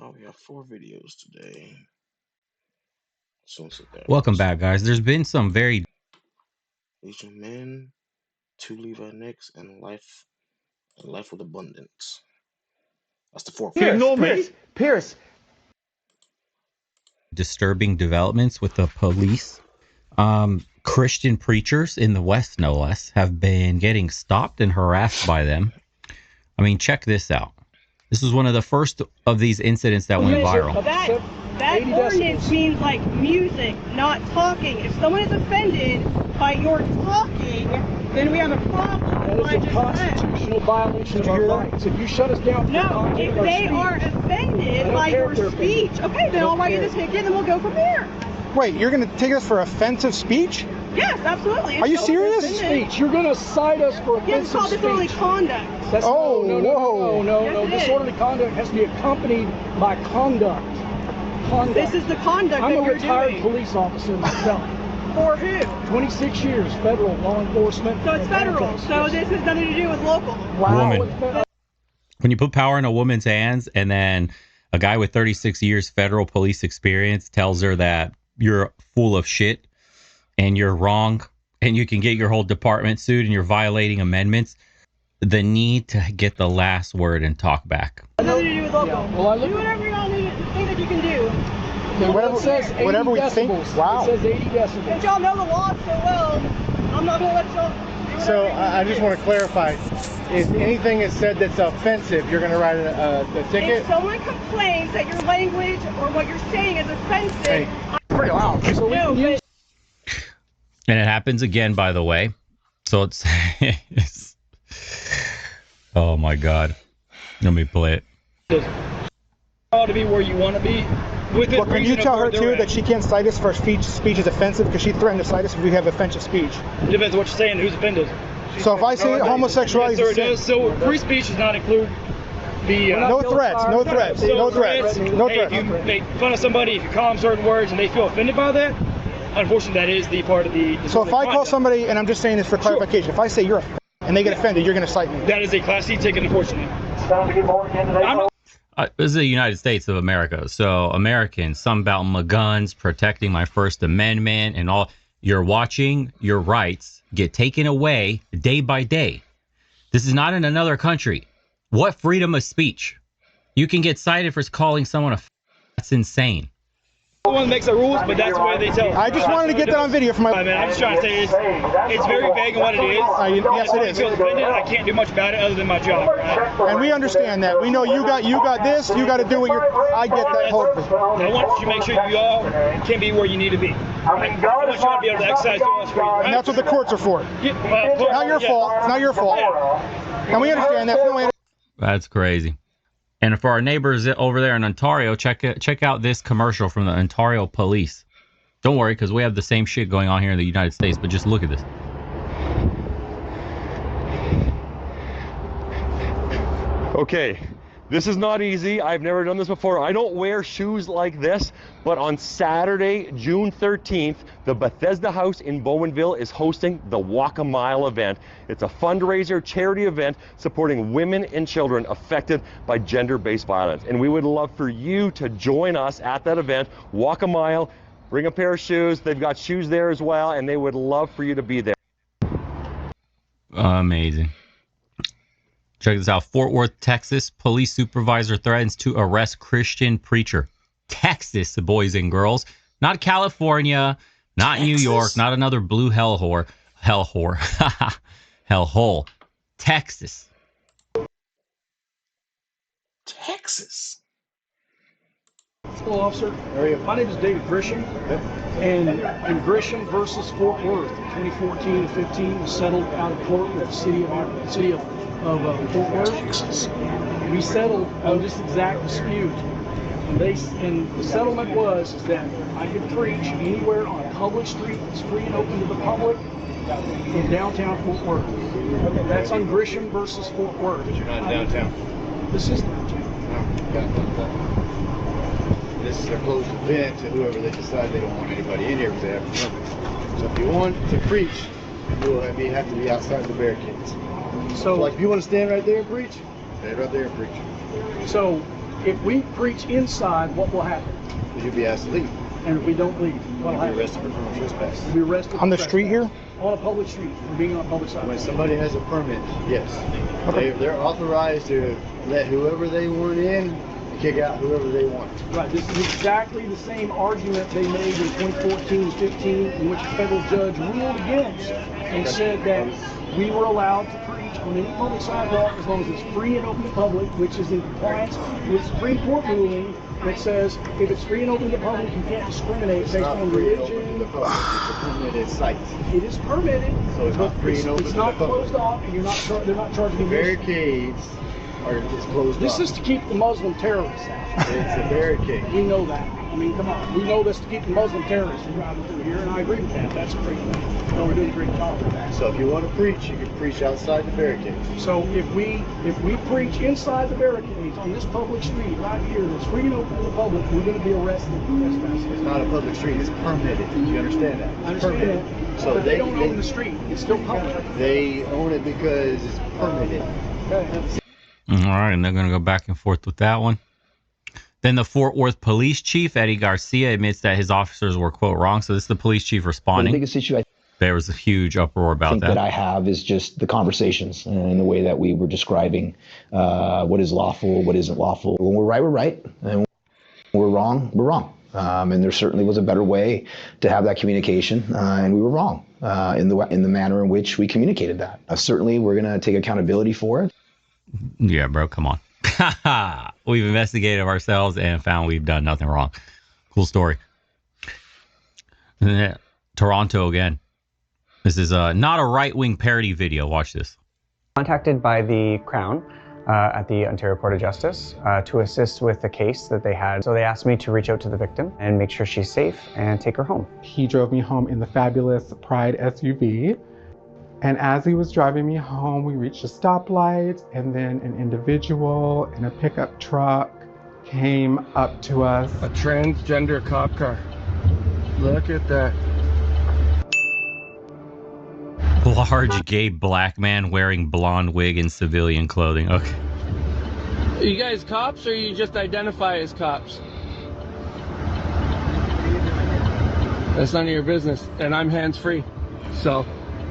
We have 4 videos today. So let's sit there. Welcome back, guys. There's been some very Asian men, 2 Levi Nicks, and life with abundance. That's the 4. Pierce. disturbing developments with the police. Christian preachers in the West, no less, have been getting stopped and harassed by them. I mean, check this out. This was one of the first of these incidents that went viral. That ordinance means like music, not talking. If someone is offended by your talking, then we have a problem. That is a constitutional violation of our rights. If you shut us down, no. If they are offended by your speech, okay, then I'll write you the ticket, and we'll go from there. Wait, you're going to take us for offensive speech? Yes, absolutely. Are you serious? Speech. You're going to cite us for offensive yes, it's called disorderly conduct. That's whoa. No. Yes, disorderly conduct has to be accompanied by conduct. This is the conduct I'm that a you're retired doing. police officer myself. For who? 26 years, federal law enforcement. So it's federal. So this has nothing to do with local. Wow. Woman. When you put power in a woman's hands and then a guy with 36 years federal police experience tells her that you're full of shit and you're wrong and you can get your whole department sued and you're violating amendments, the need to get the last word and talk back. Nothing to do with local. Yeah. Well, do whatever y'all think that you can do. Whatever we think. Wow. It says 80 decibels. If y'all know the law so well, I'm not going to let y'all. So I just want to clarify, if anything is said that's offensive, you're going to write a ticket? If someone complains that your language or what you're saying is offensive, Pretty loud. So no, but And it happens again, by the way. So it's oh my God. Let me play it. To be where you want to be. Well, can you tell her too that she can't cite us for speech is offensive, because she threatened to cite us if we have offensive speech? It depends what you're saying, who's offended. So if I say homosexuality, Yes, sir, it does. So free speech does not include the no threats. Hey, if you make fun of somebody, if you call them certain words and they feel offended by that, unfortunately that is the part of the So if I call somebody, and I'm just saying this for clarification, if I say you're a and they get offended, you're going to cite me. that is a Class C ticket, unfortunately. This is the United States of America. So Americans, something about my guns, protecting my First Amendment and all. You're watching your rights get taken away day by day. This is not in another country. What freedom of speech? You can get cited for calling someone that's insane. No one makes the rules, but that's the way they tell. I just wanted to get that on video for my. I mean, I'm just trying to say it's very vague in what it is. Yes, it is. If I feel offended, I can't do much about it other than my job. Right? And we understand that. We know you got this. You got to do what you're. I get that whole. And I want you to make sure you all can be where you need to be. I want you all to be able to exercise all those freedoms. Right? And that's what the courts are for. Yeah, well, Not your fault. It's not your fault. And we understand that. That's crazy. And for our neighbors over there in Ontario, check out this commercial from the Ontario police. Don't worry, because we have the same shit going on here in the United States, but just look at this. Okay, this is not easy. I've never done this before. I don't wear shoes like this, but on Saturday, June 13th, the Bethesda House in Bowmanville is hosting the Walk a Mile event. It's a fundraiser charity event supporting women and children affected by gender-based violence. And we would love for you to join us at that event. Walk a mile, bring a pair of shoes. They've got shoes there as well, and they would love for you to be there. Amazing. Check this out. Fort Worth, Texas. Police supervisor threatens to arrest Christian preacher. Texas, boys and girls. Not California. Not Texas. New York. Not another blue hellhole. Hellhole. Texas. Texas. Hello, officer. My name is David Grisham, and in Grisham versus Fort Worth, 2014 and 15 was settled out of court with the city of Fort Worth. Texas. We settled on this exact dispute, and the settlement was that I could preach anywhere on a public street that's free and open to the public in downtown Fort Worth. That's on Grisham versus Fort Worth. But you're not in downtown. This is downtown. This is a closed event to whoever they decide they don't want anybody in here because they have permit. So if you want to preach, you'll have to be outside the barricades. So like if you want to stand right there and preach, stand right there and preach. So if we preach inside, what will happen? You'll be asked to leave. And if we don't leave, what'll You'll be happen? arrested for criminal trespass. We'll be arrested On the for street trespass. here? On a public street, for being on a public When sidewalk. somebody has a permit, yes. Okay. They're authorized to let whoever they want in, kick out whoever they want. Right, this is exactly the same argument they made in 2014, 15, in which a federal judge ruled against and said that we were allowed to preach on any public sidewalk as long as it's free and open to public, which is in compliance with Supreme Court ruling that says if it's free and open to the public, you can't discriminate It's based not on free and open to religion. the public. It's a permitted site. It is permitted, So it's not but free and open it's to not the public. closed off, and they're not charging The admission. barricades is closed This off. is to keep the Muslim terrorists out. It's a barricade. We know that. I mean, come on. We know this to keep the Muslim terrorists from driving through here, and I agree with that. That's a great thing. No, we're doing a great job with that. So if you want to preach, you can preach outside the barricades. So if we preach inside the barricades on this public street right here that's free and open to the public, we're going to be arrested for trespassing. It's not a public street, it's permitted. You understand that? I It's understand permitted. that. So But they don't own the street. It's still public. They own it because it's permitted. Okay. All right, and they're going to go back and forth with that one. Then the Fort Worth police chief, Eddie Garcia, admits that his officers were, quote, wrong. So this is the police chief Well, the responding. biggest issue I There was a huge uproar about think that that. I have is just the conversations and the way that we were describing what is lawful, what isn't lawful. When we're right, we're right. And when we're wrong, we're wrong. And there certainly was a better way to have that communication, and we were wrong in the manner in which we communicated that. Certainly, we're going to take accountability for it. Yeah, bro, come on. We've investigated ourselves and found we've done nothing wrong. Cool story. Toronto again. This is not a right-wing parody video. Watch this. Contacted by the Crown at the Ontario Court of Justice to assist with the case that they had. So they asked me to reach out to the victim and make sure she's safe and take her home. He drove me home in the fabulous Pride SUV. And as he was driving me home, we reached a stoplight, and then an individual in a pickup truck came up to us. A transgender cop car. Look at that. Large gay black man wearing blonde wig and civilian clothing. Okay. Are you guys cops or you just identify as cops? That's none of your business, and I'm hands-free. So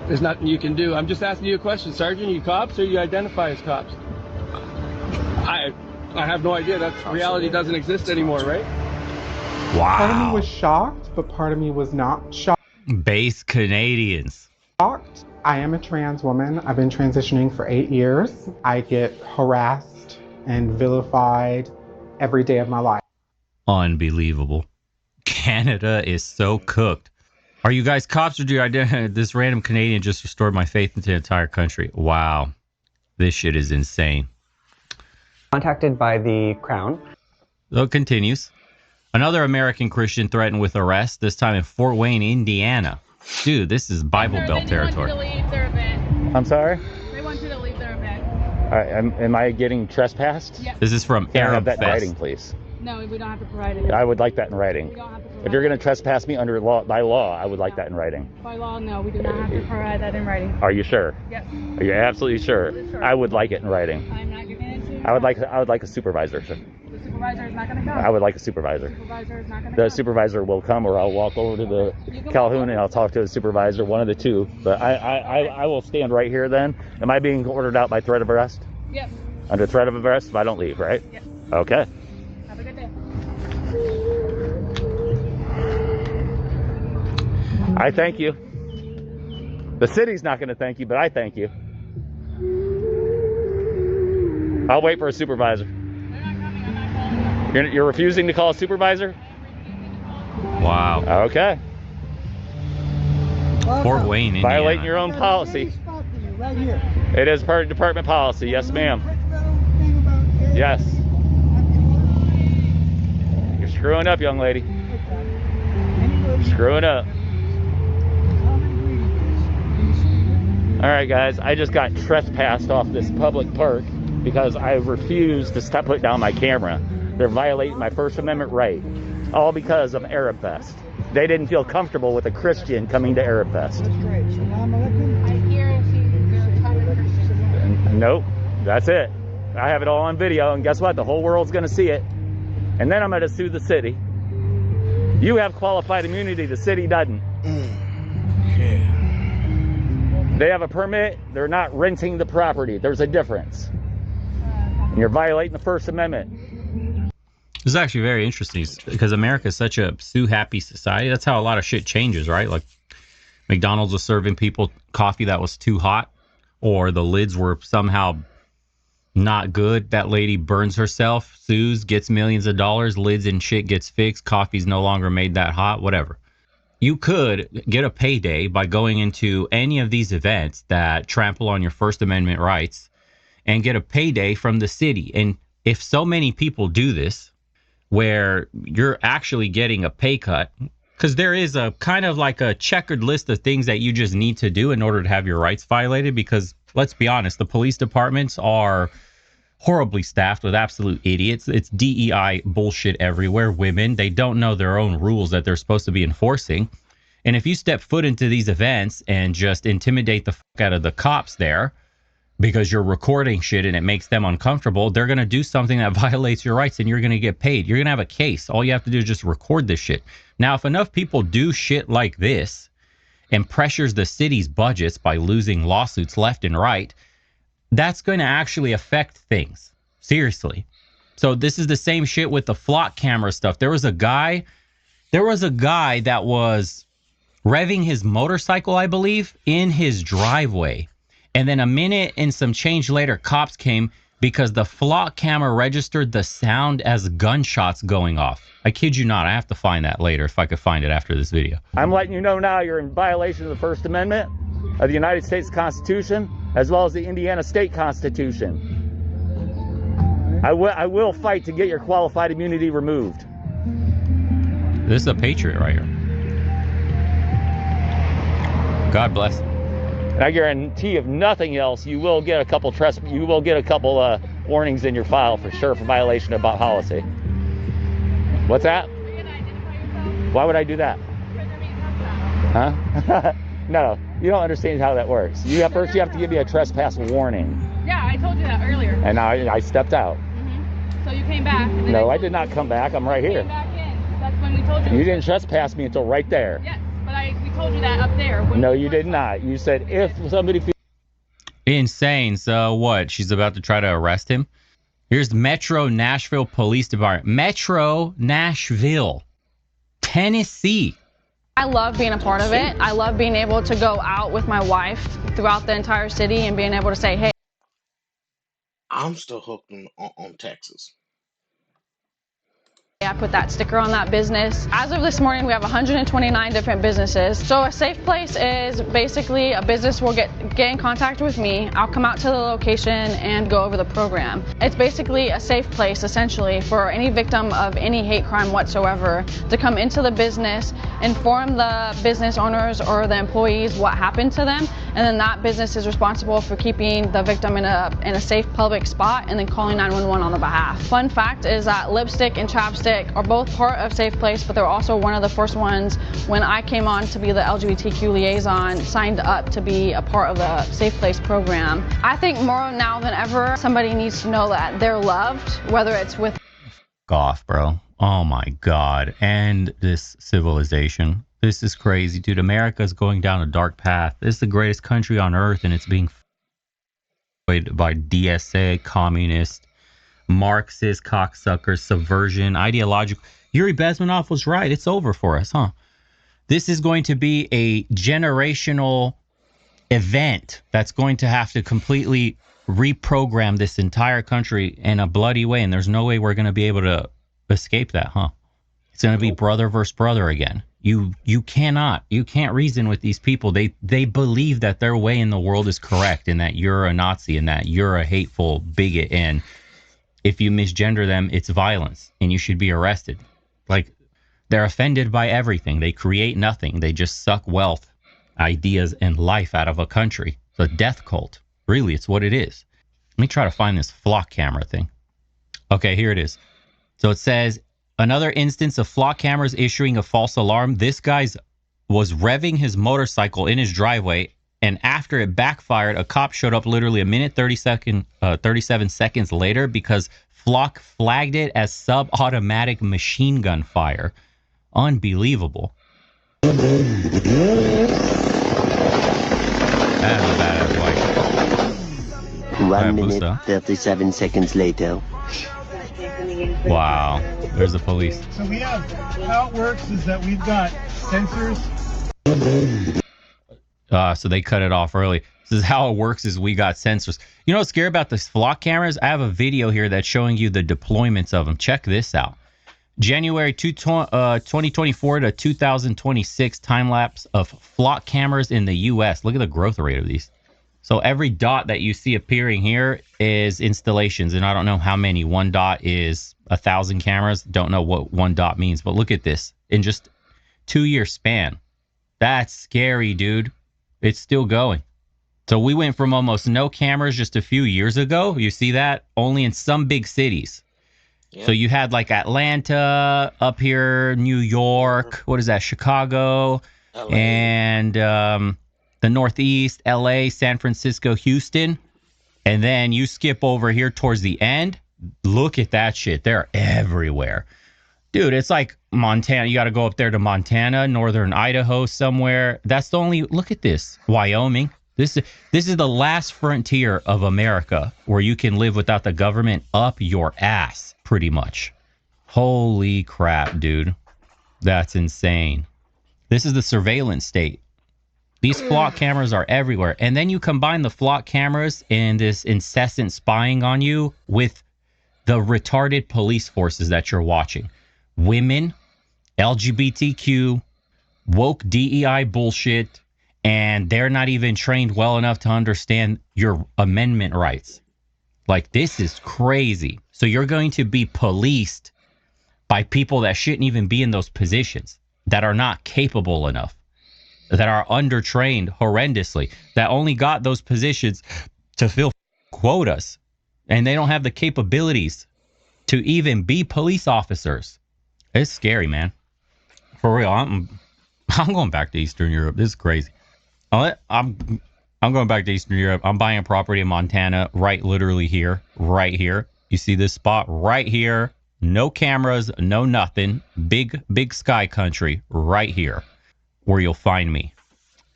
there's nothing you can do. I'm just asking you a question, Sergeant. Are you cops or you identify as cops? I have no idea. That's reality doesn't exist anymore, right? Part of me Wow. was shocked, but part of me was not shocked. Base Canadians. I am a trans woman. I've been transitioning for 8 years. I get harassed and vilified every day of my life. Unbelievable. Canada is so cooked. Are you guys cops or do you identify? This random Canadian just restored my faith into the entire country. Wow. This shit is insane. Contacted by the Crown. So it continues. Another American Christian threatened with arrest, this time in Fort Wayne, Indiana. Dude, this is Bible Belt territory. I'm sorry? They want you to leave their event. Am I getting trespassed? Yes. This is from Can I have Arab that in Fest. writing, please? No, we don't have to provide it. I would like that in writing. We don't have to provide If you're going it. to trespass me under law, by law, I would like that in writing. By law, no, we do not have to provide that in writing. Are you sure? Yes. Are you absolutely sure? Absolutely sure. I would like it in writing. I'm not giving it to you. I would like a supervisor, sir. The supervisor is not going to come. I would like a supervisor. The supervisor is not going to The come. supervisor will come, or I'll walk over to the Calhoun and I'll talk to the supervisor, one of the two. But I will stand right here then. Am I being ordered out by threat of arrest? Yep. Under threat of arrest if I don't leave, right? Yep. Okay. Have a good day. I thank you. The city's not going to thank you, but I thank you. I'll wait for a supervisor. You're refusing to call a supervisor? Wow. Okay. Fort Wayne, Indiana. Violating your own policy. Right here. It is part of department policy. Yes, ma'am. Yes. You're screwing up, young lady. You're screwing up. All right, guys. I just got trespassed off this public park because I refused to stop putting down my camera. They're violating my First Amendment right, all because of Arab Fest. They didn't feel comfortable with a Christian coming to Arab Fest. That's great. So now I'm elected. I guarantee you they're a ton of Christians. Nope, that's it. I have it all on video, and guess what? The whole world's going to see it. And then I'm going to sue the city. You have qualified immunity. The city doesn't. They have a permit. They're not renting the property. There's a difference. And you're violating the First Amendment. This is actually very interesting because America is such a sue-happy society. That's how a lot of shit changes, right? Like McDonald's was serving people coffee that was too hot, or the lids were somehow not good. That lady burns herself, sues, gets millions of dollars, lids and shit gets fixed, coffee's no longer made that hot, whatever. You could get a payday by going into any of these events that trample on your First Amendment rights and get a payday from the city. And if so many people do this, where you're actually getting a pay cut, because there is a kind of like a checkered list of things that you just need to do in order to have your rights violated, because let's be honest, the police departments are horribly staffed with absolute idiots. It's DEI bullshit everywhere. Women, they don't know their own rules that they're supposed to be enforcing. And if you step foot into these events and just intimidate the fuck out of the cops there because you're recording shit and it makes them uncomfortable, they're going to do something that violates your rights and you're going to get paid. You're going to have a case. All you have to do is just record this shit. Now, if enough people do shit like this and pressures the city's budgets by losing lawsuits left and right, that's going to actually affect things. Seriously. So this is the same shit with the flock camera stuff. There was a guy that was revving his motorcycle, I believe, in his driveway. And then a minute and some change later, cops came because the flock camera registered the sound as gunshots going off. I kid you not. I have to find that later if I could find it after this video. I'm letting you know now you're in violation of the First Amendment of the United States Constitution, as well as the Indiana State Constitution. I will fight to get your qualified immunity removed. This is a patriot right here. God bless. And I guarantee, if nothing else, you will get a couple warnings in your file for sure for violation of policy. What's that? Why would I do that? Huh? No, you don't understand how that works. First you have to give me a trespass warning. Yeah, I told you that earlier. And now I stepped out. So you came back. And then No, I did not come back. I'm right here. Came back in. That's when we told you. You didn't trespass me until right there. Yes, but we told you that up there. No, you did not. You said if somebody... Insane. So what? She's about to try to arrest him? Here's Metro Nashville Police Department. Metro Nashville, Tennessee. I love being a part of it. I love being able to go out with my wife throughout the entire city and being able to say, hey. I'm still hooked on Texas. I put that sticker on that business. As of this morning, we have 129 different businesses. So a safe place is basically a business will get in contact with me. I'll come out to the location and go over the program. It's basically a safe place, essentially, for any victim of any hate crime whatsoever to come into the business, inform the business owners or the employees what happened to them, and then that business is responsible for keeping the victim in a safe public spot and then calling 911 on the behalf. Fun fact is that lipstick and chapstick are both part of Safe Place, but they're also one of the first ones when I came on to be the LGBTQ liaison, signed up to be a part of the Safe Place program. I think more now than ever, somebody needs to know that they're loved, whether it's with... Off, bro. Oh my God. And this civilization. This is crazy, dude. America's going down a dark path. This is the greatest country on earth, and it's being by DSA, communist, Marxist, cocksuckers, subversion, ideological. Yuri Bezmenov was right. It's over for us, huh? This is going to be a generational event that's going to have to completely reprogram this entire country in a bloody way, and there's no way we're going to be able to escape that, huh? It's going to be brother versus brother again. You can't reason with these people. They believe that their way in the world is correct and that you're a Nazi and that you're a hateful bigot, and if you misgender them, it's violence and you should be arrested. Like, they're offended by everything. They create nothing. They just suck wealth, ideas, and life out of a country. It's a death cult. Really, it's what it is. Let me try to find this flock camera thing. Okay, here it is. So it says, another instance of flock cameras issuing a false alarm. This guy's was revving his motorcycle in his driveway And after it backfired, a cop showed up literally a minute 37 seconds later because Flock flagged it as sub-automatic machine gun fire. Unbelievable. That is a badass white. 1 minute, 37 seconds later. Wow. There's the police. So we have, how it works is that we've got sensors. So they cut it off early. This is how it works is we got sensors. You know what's scary about the Flock cameras? I have a video here that's showing you the deployments of them. Check this out. January 2024 to 2026 time lapse of Flock cameras in the U.S. Look at the growth rate of these. So every dot that you see appearing here is installations, and I don't know how many. One dot is 1,000 cameras. Don't know what one dot means, but look at this. In just 2-year span. That's scary, dude. It's still going. So we went from almost no cameras just a few years ago. You see that? Only in some big cities. Yeah. So you had like Atlanta, up here, New York, what is that, Chicago, LA. And the Northeast, LA, San Francisco, Houston. And then you skip over here towards the end. Look at that shit. They're everywhere. Dude, it's like Montana. You got to go up there to Montana, northern Idaho somewhere. That's the only, look at this. Wyoming. This is the last frontier of America where you can live without the government up your ass, pretty much. Holy crap, dude. That's insane. This is the surveillance state. These Flock cameras are everywhere. And then you combine the Flock cameras and this incessant spying on you with the retarded police forces that you're watching. Women, LGBTQ, woke DEI bullshit, and they're not even trained well enough to understand your amendment rights. Like, this is crazy. So you're going to be policed by people that shouldn't even be in those positions, that are not capable enough, that are undertrained horrendously, that only got those positions to fill quotas, and they don't have the capabilities to even be police officers. It's scary, man. For real, I'm going back to Eastern Europe. This is crazy. I'm going back to Eastern Europe. I'm buying a property in Montana, literally here, right here. You see this spot right here. No cameras, no nothing. Big sky country right here where you'll find me.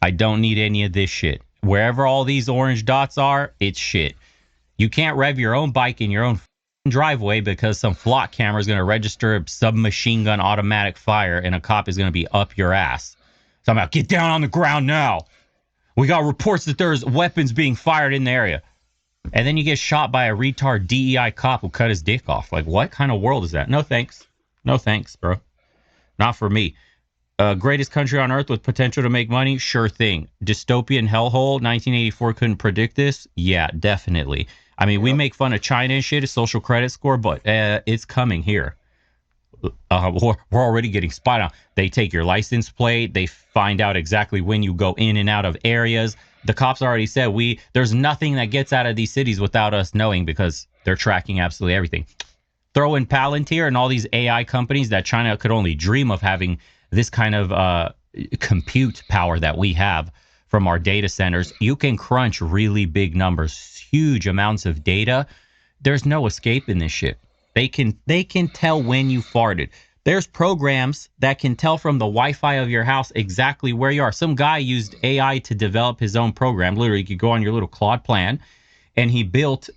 I don't need any of this shit. Wherever all these orange dots are, it's shit. You can't rev your own bike in your own driveway because some Flock camera is going to register a submachine gun automatic fire and a cop is going to be up your ass. So I'm about, get down on the ground now. We got reports that there's weapons being fired in the area. And then you get shot by a retard DEI cop who cut his dick off. Like, what kind of world is that? No thanks. No thanks, bro. Not for me. Greatest country on earth with potential to make money? Sure thing. Dystopian hellhole? 1984 couldn't predict this? Yeah, definitely. I mean, we make fun of China and shit, a social credit score, but it's coming here. We're already getting spied on. They take your license plate. They find out exactly when you go in and out of areas. The cops already said there's nothing that gets out of these cities without us knowing because they're tracking absolutely everything. Throw in Palantir and all these AI companies that China could only dream of having this kind of compute power that we have from our data centers. You can crunch really big numbers, huge amounts of data. There's no escape in this shit. They can tell when you farted. There's programs that can tell from the Wi-Fi of your house exactly where you are. Some guy used AI to develop his own program. Literally, you could go on your little Claude plan, and he built,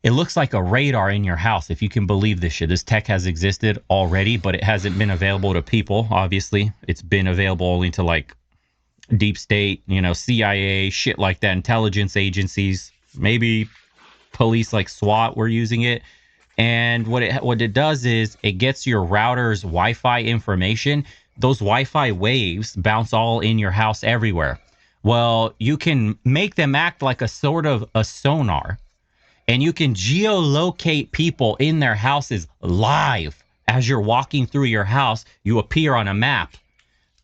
it looks like a radar in your house, if you can believe this shit. This tech has existed already, but it hasn't been available to people, obviously. It's been available only to, like, deep state, CIA, shit like that, intelligence agencies, maybe police like SWAT were using it. And what it does is it gets your router's Wi-Fi information. Those Wi-Fi waves bounce all in your house everywhere. Well, you can make them act like a sort of a sonar, and you can geolocate people in their houses live. As you're walking through your house, you appear on a map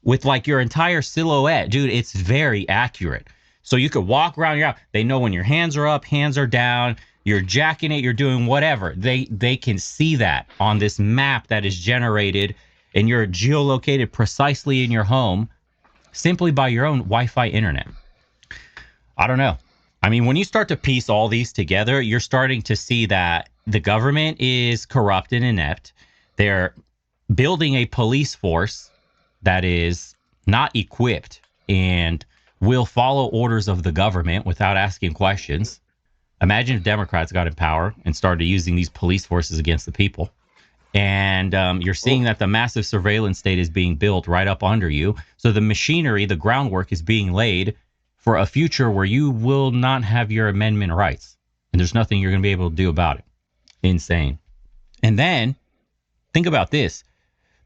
with like your entire silhouette. Dude, it's very accurate. So you could walk around your house. They know when your hands are up, hands are down, you're jacking it, you're doing whatever. They can see that on this map that is generated, and you're geolocated precisely in your home. simply by your own Wi-Fi internet. I don't know. I mean, when you start to piece all these together, you're starting to see that the government is corrupt and inept. They're building a police force that is not equipped and will follow orders of the government without asking questions. Imagine if Democrats got in power and started using these police forces against the people. And you're seeing that the massive surveillance state is being built right up under you. So the machinery, the groundwork is being laid for a future where you will not have your amendment rights. And there's nothing you're going to be able to do about it. Insane. And then think about this.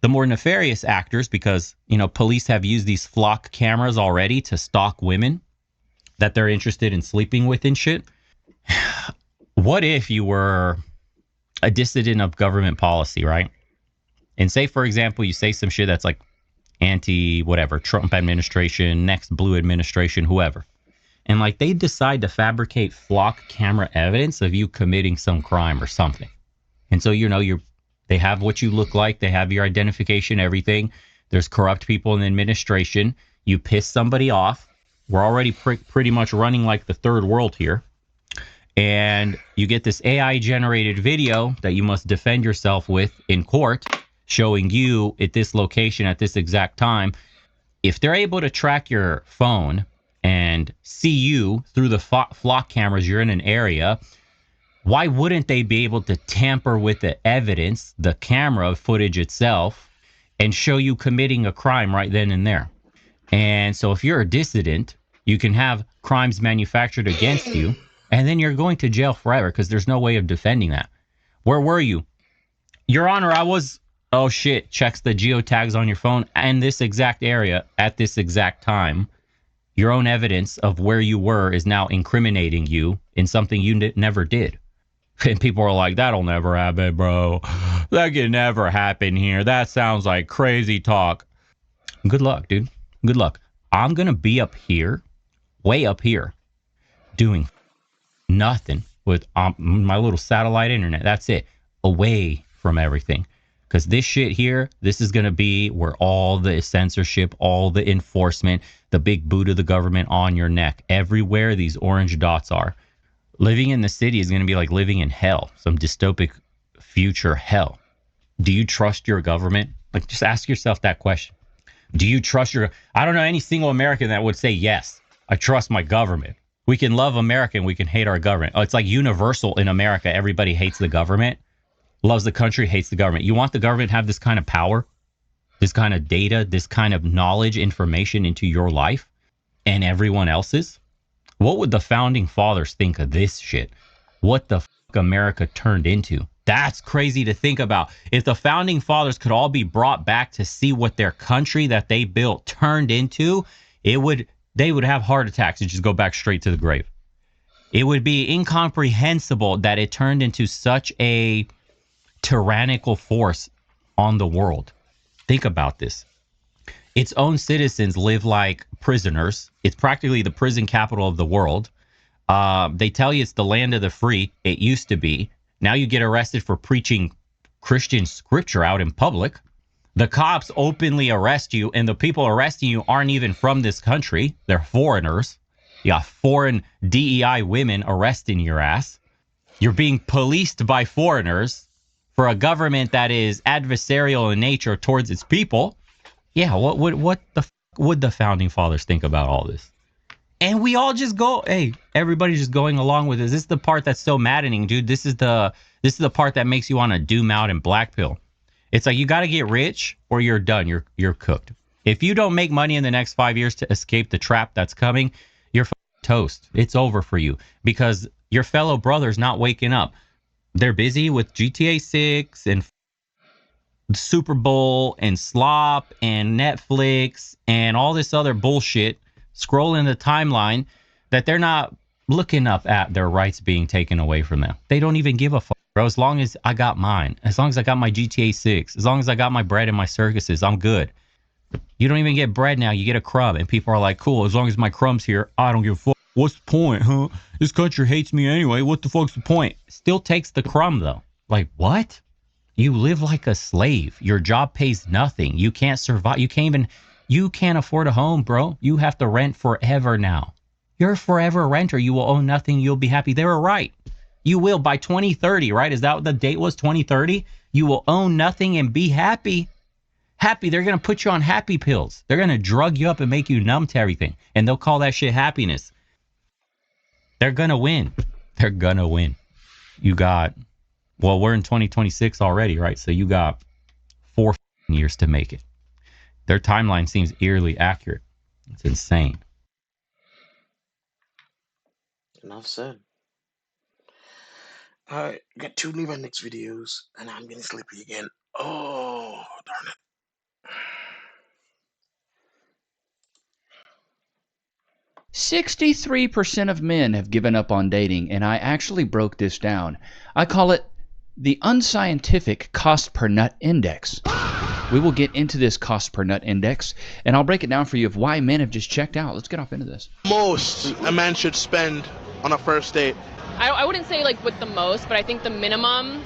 The more nefarious actors, because, you know, police have used these flock cameras already to stalk women that they're interested in sleeping with and shit. What if you were a dissident of government policy, right? And say, for example, you say some shit that's like anti-whatever, Trump administration, next blue administration, whoever. And like they decide to fabricate flock camera evidence of you committing some crime or something. And so, you know, they have what you look like. They have your identification, everything. There's corrupt people in the administration. You piss somebody off. We're already pretty much running like the third world here. And you get this AI generated video that you must defend yourself with in court, showing you at this location at this exact time. If they're able to track your phone and see you through the flock cameras, you're in an area, why wouldn't they be able to tamper with the evidence, the camera footage itself, and show you committing a crime right then and there? And so if you're a dissident, you can have crimes manufactured against you, and then you're going to jail forever because there's no way of defending that. Where were you? Your Honor, I was... Oh, shit. Checks the geotags on your phone and this exact area at this exact time. Your own evidence of where you were is now incriminating you in something you never did. And people are like, that'll never happen, bro. That can never happen here. That sounds like crazy talk. Good luck, dude. Good luck. I'm going to be up here, way up here, doing nothing with my little satellite internet. That's it. Away from everything. Because this shit here, this is going to be where all the censorship, all the enforcement, the big boot of the government on your neck, everywhere these orange dots are. Living in the city is going to be like living in hell, some dystopic future hell. Do you trust your government? Like, just ask yourself that question. Do you trust your... I don't know any single American that would say, yes, I trust my government. We can love America and we can hate our government. Oh, it's like universal in America. Everybody hates the government. Loves the country, hates the government. You want the government to have this kind of power, this kind of data, this kind of knowledge, information into your life and everyone else's? What would the founding fathers think of this shit? What the fuck America turned into? That's crazy to think about. If the founding fathers could all be brought back to see what their country that they built turned into, they would have heart attacks and just go back straight to the grave. It would be incomprehensible that it turned into such a tyrannical force on the world. Think about this. Its own citizens live like prisoners. It's practically the prison capital of the world. They tell you it's the land of the free. It used to be. Now you get arrested for preaching Christian scripture out in public. The cops openly arrest you, and the people arresting you aren't even from this country. They're foreigners. You got foreign DEI women arresting your ass. You're being policed by foreigners for a government that is adversarial in nature towards its people. Yeah, what would the founding fathers think about all this? And we all just go, hey, everybody's just going along with this. This is the part that's so maddening, dude. This is the part that makes you want to doom out and black pill. It's like you got to get rich or you're done. You're cooked. If you don't make money in the next 5 years to escape the trap that's coming, you're toast. It's over for you because your fellow brother's not waking up. They're busy with GTA 6 and Super Bowl and slop and Netflix and all this other bullshit, scrolling the timeline that they're not looking up at their rights being taken away from them. They don't even give a fuck, bro. As long as I got mine, as long as I got my GTA 6, as long as I got my bread and my circuses, I'm good. You don't even get bread now. You get a crumb. And people are like, cool, as long as my crumb's here, I don't give a fuck. What's the point, huh? This country hates me anyway. What the fuck's the point? Still takes the crumb, though. Like, what? You live like a slave. Your job pays nothing. You can't survive. You can't You can't afford a home, bro. You have to rent forever now. You're a forever renter. You will own nothing. You'll be happy. They were right. You will by 2030, right? Is that what the date was? 2030? You will own nothing and be happy. Happy. They're going to put you on happy pills. They're going to drug you up and make you numb to everything. And they'll call that shit happiness. They're going to win. They're going to win. You got, well, we're in 2026 already, right? So you got 4 years to make it. Their timeline seems eerily accurate. It's insane. Enough said. Alright, got 2 Levi next videos, and I'm getting sleepy again. Oh, darn it. 63% of men have given up on dating, and I actually broke this down. I call it the unscientific cost per nut index. We will get into this cost per nut index, and I'll break it down for you of why men have just checked out. Let's get off into this. Most a man should spend on a first date. I wouldn't say like with the most, but I think the minimum,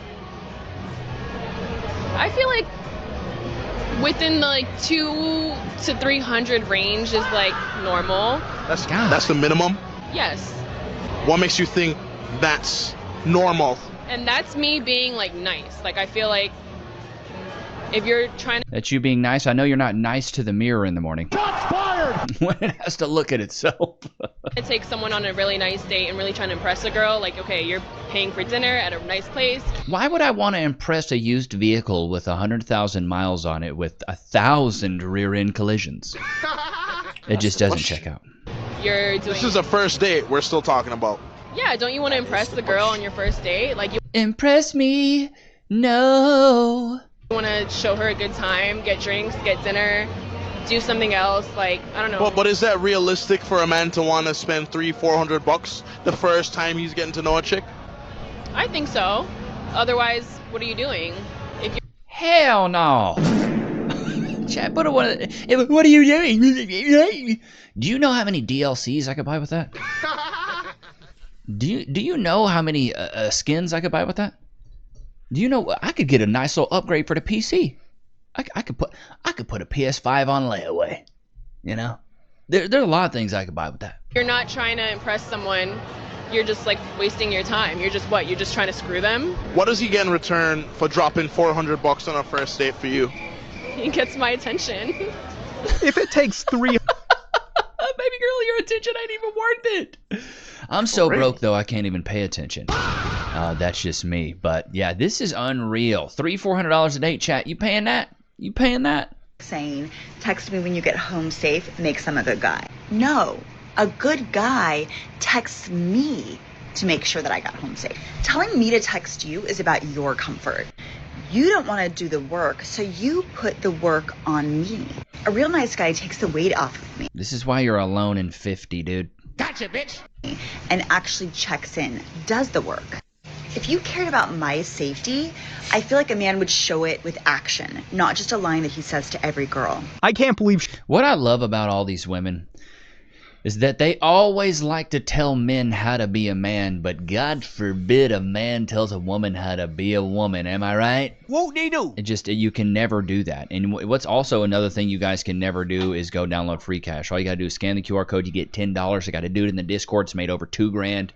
I feel like within the like 200 to 300 range is like normal. That's the minimum? Yes. What makes you think that's normal? And that's me being like nice. Like I feel like if you're trying to... That's you being nice. I know you're not nice to the mirror in the morning. Shots fired! When it has to look at itself. take someone on a really nice date and really trying to impress a girl, like, okay, you're paying for dinner at a nice place. Why would I want to impress a used vehicle with 100,000 miles on it with 1,000 rear-end collisions? It just doesn't check out. You're doing... This is a first date we're still talking about. Yeah, don't you want to impress the girl on your first date? Like, you impress me? No. You want to show her a good time, get drinks, get dinner, do something else, like, I don't know. Well, but is that realistic for a man to want to spend $300-400 the first time he's getting to know a chick? I think so. Otherwise, what are you doing? If you're... Hell no. Chat, what are you doing? Do you know how many DLCs I could buy with that? Do you know how many skins I could buy with that? Do you know I could get a nice little upgrade for the PC? I could put a PS5 on layaway. You know, there are a lot of things I could buy with that. You're not trying to impress someone. You're just like wasting your time. You're just what? You're just trying to screw them. What does he get in return for dropping $400 on a first date for you? He gets my attention. If it takes baby girl, your attention ain't even worth it. I'm so broke though I can't even pay attention. That's just me. But yeah, this is unreal. $300-400 a date, chat. You paying that? You paying that? Saying, text me when you get home safe makes them a good guy. No, a good guy texts me to make sure that I got home safe. Telling me to text you is about your comfort. You don't want to do the work, so you put the work on me. A real nice guy takes the weight off of me. This is why you're alone in 50, dude. Gotcha, bitch! And actually checks in, does the work. If you cared about my safety, I feel like a man would show it with action, not just a line that he says to every girl. I can't believe... What I love about all these women is that they always like to tell men how to be a man, but God forbid a man tells a woman how to be a woman. Am I right? Won't they do? You can never do that. And what's also another thing you guys can never do is go download free cash. All you gotta do is scan the QR code. You get $10. I got to do it in the Discord. It's made over $2,000.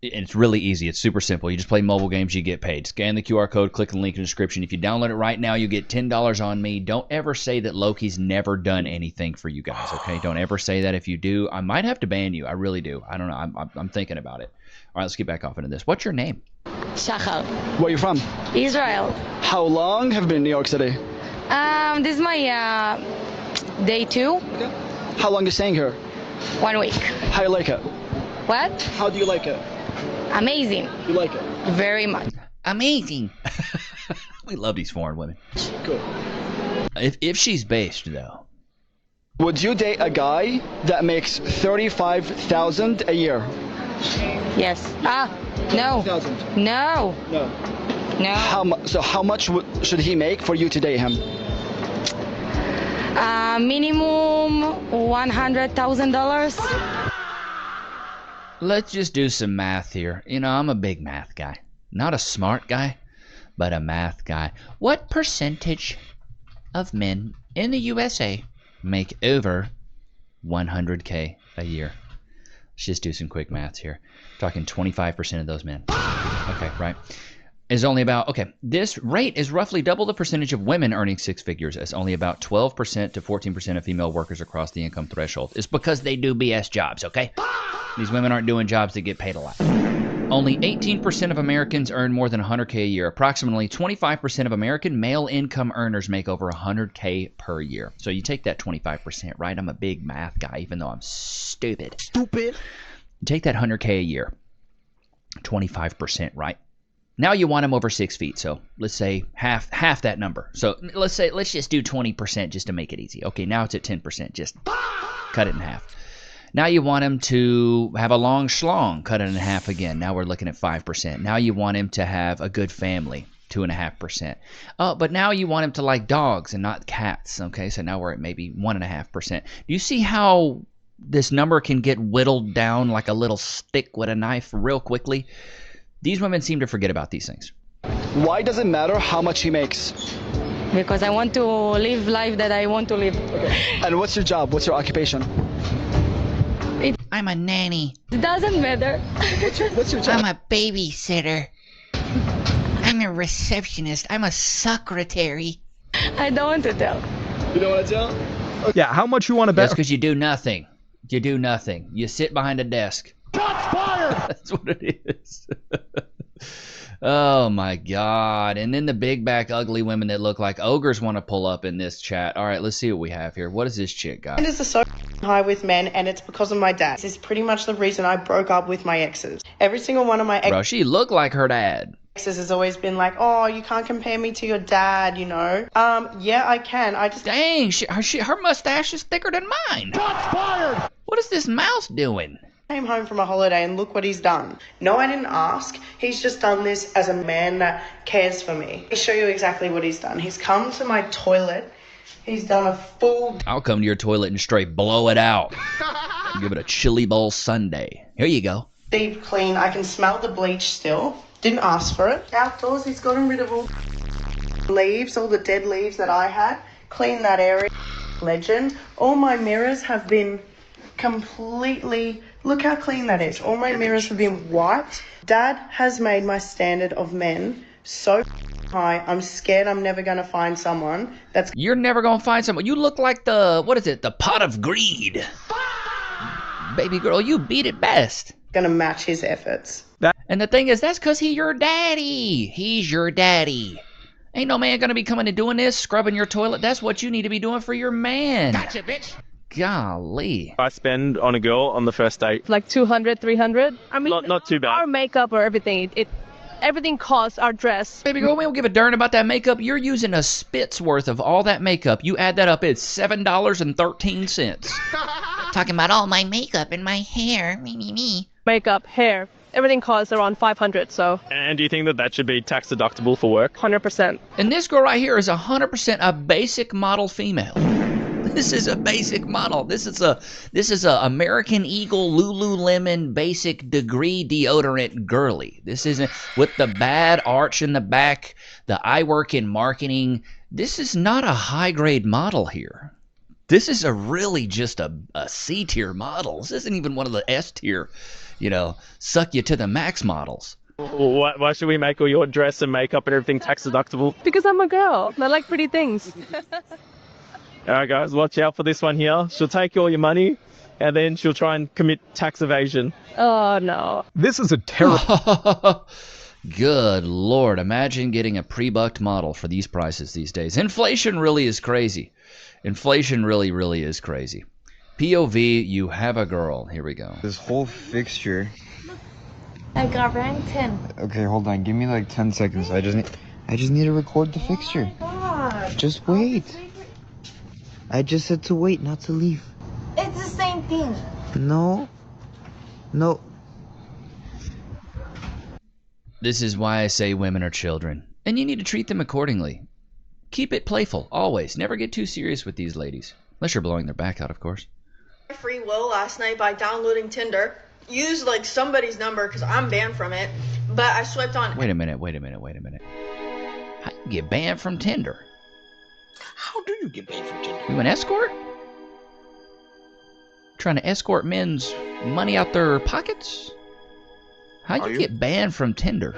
It's really easy. It's super simple. You just play mobile games, you get paid. Scan the QR code, click the link in the description. If you download it right now, you get $10 on me. Don't ever say that Loki's never done anything for you guys, okay? Don't ever say that. If you do, I might have to ban you. I really do. I don't know. I'm thinking about it. All right, let's get back off into this. What's your name? Shachar. Where are you from? Israel. How long have you been in New York City? This is my day 2. Okay. How long are you staying here? 1 week. How do you like it? What? How do you like it? Amazing. You like it? Very much. Amazing. We love these foreign women. Cool. If she's based, though. Would you date a guy that makes $35,000 a year? Yes. No. $35,000. No. No. No. So how much should he make for you to date him? Minimum $100,000. Let's just do some math here. You know, I'm a big math guy. Not a smart guy, but a math guy. What percentage of men in the USA make over 100K a year. Let's just do some quick maths here. Talking 25% of those men. Okay, right. Is only about, okay, this rate is roughly double the percentage of women earning six figures, as only about 12% to 14% of female workers across the income threshold. It's because they do BS jobs, okay? These women aren't doing jobs that get paid a lot. Only 18% of Americans earn more than 100K a year. Approximately 25% of American male income earners make over 100K per year. So you take that 25%, right? I'm a big math guy, even though I'm stupid. Stupid. Take that 100K a year. 25%, right? Now you want them over 6 feet. So let's say half that number. So let's just do 20% just to make it easy. Okay, now it's at 10%. Just cut it in half. Now you want him to have a long schlong, cut it in half again. Now we're looking at 5%. Now you want him to have a good family, 2.5%. But now you want him to like dogs and not cats. Okay, so now we're at maybe 1.5%. Do you see how this number can get whittled down like a little stick with a knife real quickly? These women seem to forget about these things. Why does it matter how much he makes? Because I want to live life that I want to live. Okay. And what's your job? What's your occupation? I'm a nanny. It doesn't matter. What's your job? I'm a babysitter. I'm a receptionist. I'm a secretary. I don't want to tell. You don't want to tell? Okay. Yeah, how much you want to bet? That's because you do nothing. You do nothing. You sit behind a desk. Shots fired! That's what it is. Oh my God. And then the big back ugly women that look like ogres want to pull up in this chat. All right, let's see what we have here. What does this chick got? Standards are so high with men, and it's because of my dad. This is pretty much the reason I broke up with my exes. Every single one of my Bro, she looked like her dad. exes has always been like, oh, you can't compare me to your dad, you know? Yeah, I can. I just... Dang, her mustache is thicker than mine. Shots fired! What is this mouse doing? Came home from a holiday and look what he's done. No, I didn't ask. He's just done this as a man that cares for me. I'll show you exactly what he's done. He's come to my toilet. He's done a full... I'll come to your toilet and straight blow it out. Give it a chili bowl sundae. Here you go. Deep clean. I can smell the bleach still. Didn't ask for it. Outdoors, he's gotten rid of all leaves, all the dead leaves that I had. Cleaned that area. Legend. All my mirrors have been completely... Look how clean that is. All my mirrors have been wiped. Dad has made my standard of men so high. I'm scared I'm never going to find someone that's... You're never going to find someone. You look like the, what is it? The pot of greed. Baby girl, you beat it best. Going to match his efforts. And the thing is, that's because he's your daddy. He's your daddy. Ain't no man going to be coming and doing this, scrubbing your toilet. That's what you need to be doing for your man. Gotcha, bitch. Golly. I spend on a girl on the first date like 200, 300. I mean, not too bad. Our makeup or everything, everything costs our dress. Baby girl, we don't give a darn about that makeup. You're using a spit's worth of all that makeup. You add that up, it's $7.13. Talking about all my makeup and my hair. Me. Makeup, hair, everything costs around 500. So. And do you think that should be tax deductible for work? 100%. And this girl right here is 100% a basic model female. This is a basic model. This is a American Eagle Lululemon basic degree deodorant girly. This isn't with the bad arch in the back, the I work in marketing. This is not a high grade model here. This is really just a C tier model. This isn't even one of the S tier, suck you to the max models. Why should we make all your dress and makeup and everything tax deductible? Because I'm a girl. I like pretty things. All right, guys, watch out for this one here. She'll take all your money, and then she'll try and commit tax evasion. Oh, no. This is a terrible... Good Lord. Imagine getting a pre-bucked model for these prices these days. Inflation really is crazy. Inflation really, really is crazy. POV, you have a girl. Here we go. This whole fixture... I got rank 10. Okay, hold on. Give me like 10 seconds. I just need to record the fixture. Oh my God. Just wait. I just said to wait, not to leave. It's the same thing. No. This is why I say women are children. And you need to treat them accordingly. Keep it playful, always. Never get too serious with these ladies. Unless you're blowing their back out, of course. Free will last night by downloading Tinder. Used like somebody's number because I'm banned from it. But I swiped on... Wait a minute. How do you get banned from Tinder? How do you get banned from Tinder? You an escort? Trying to escort men's money out their pockets? How'd you get banned from Tinder?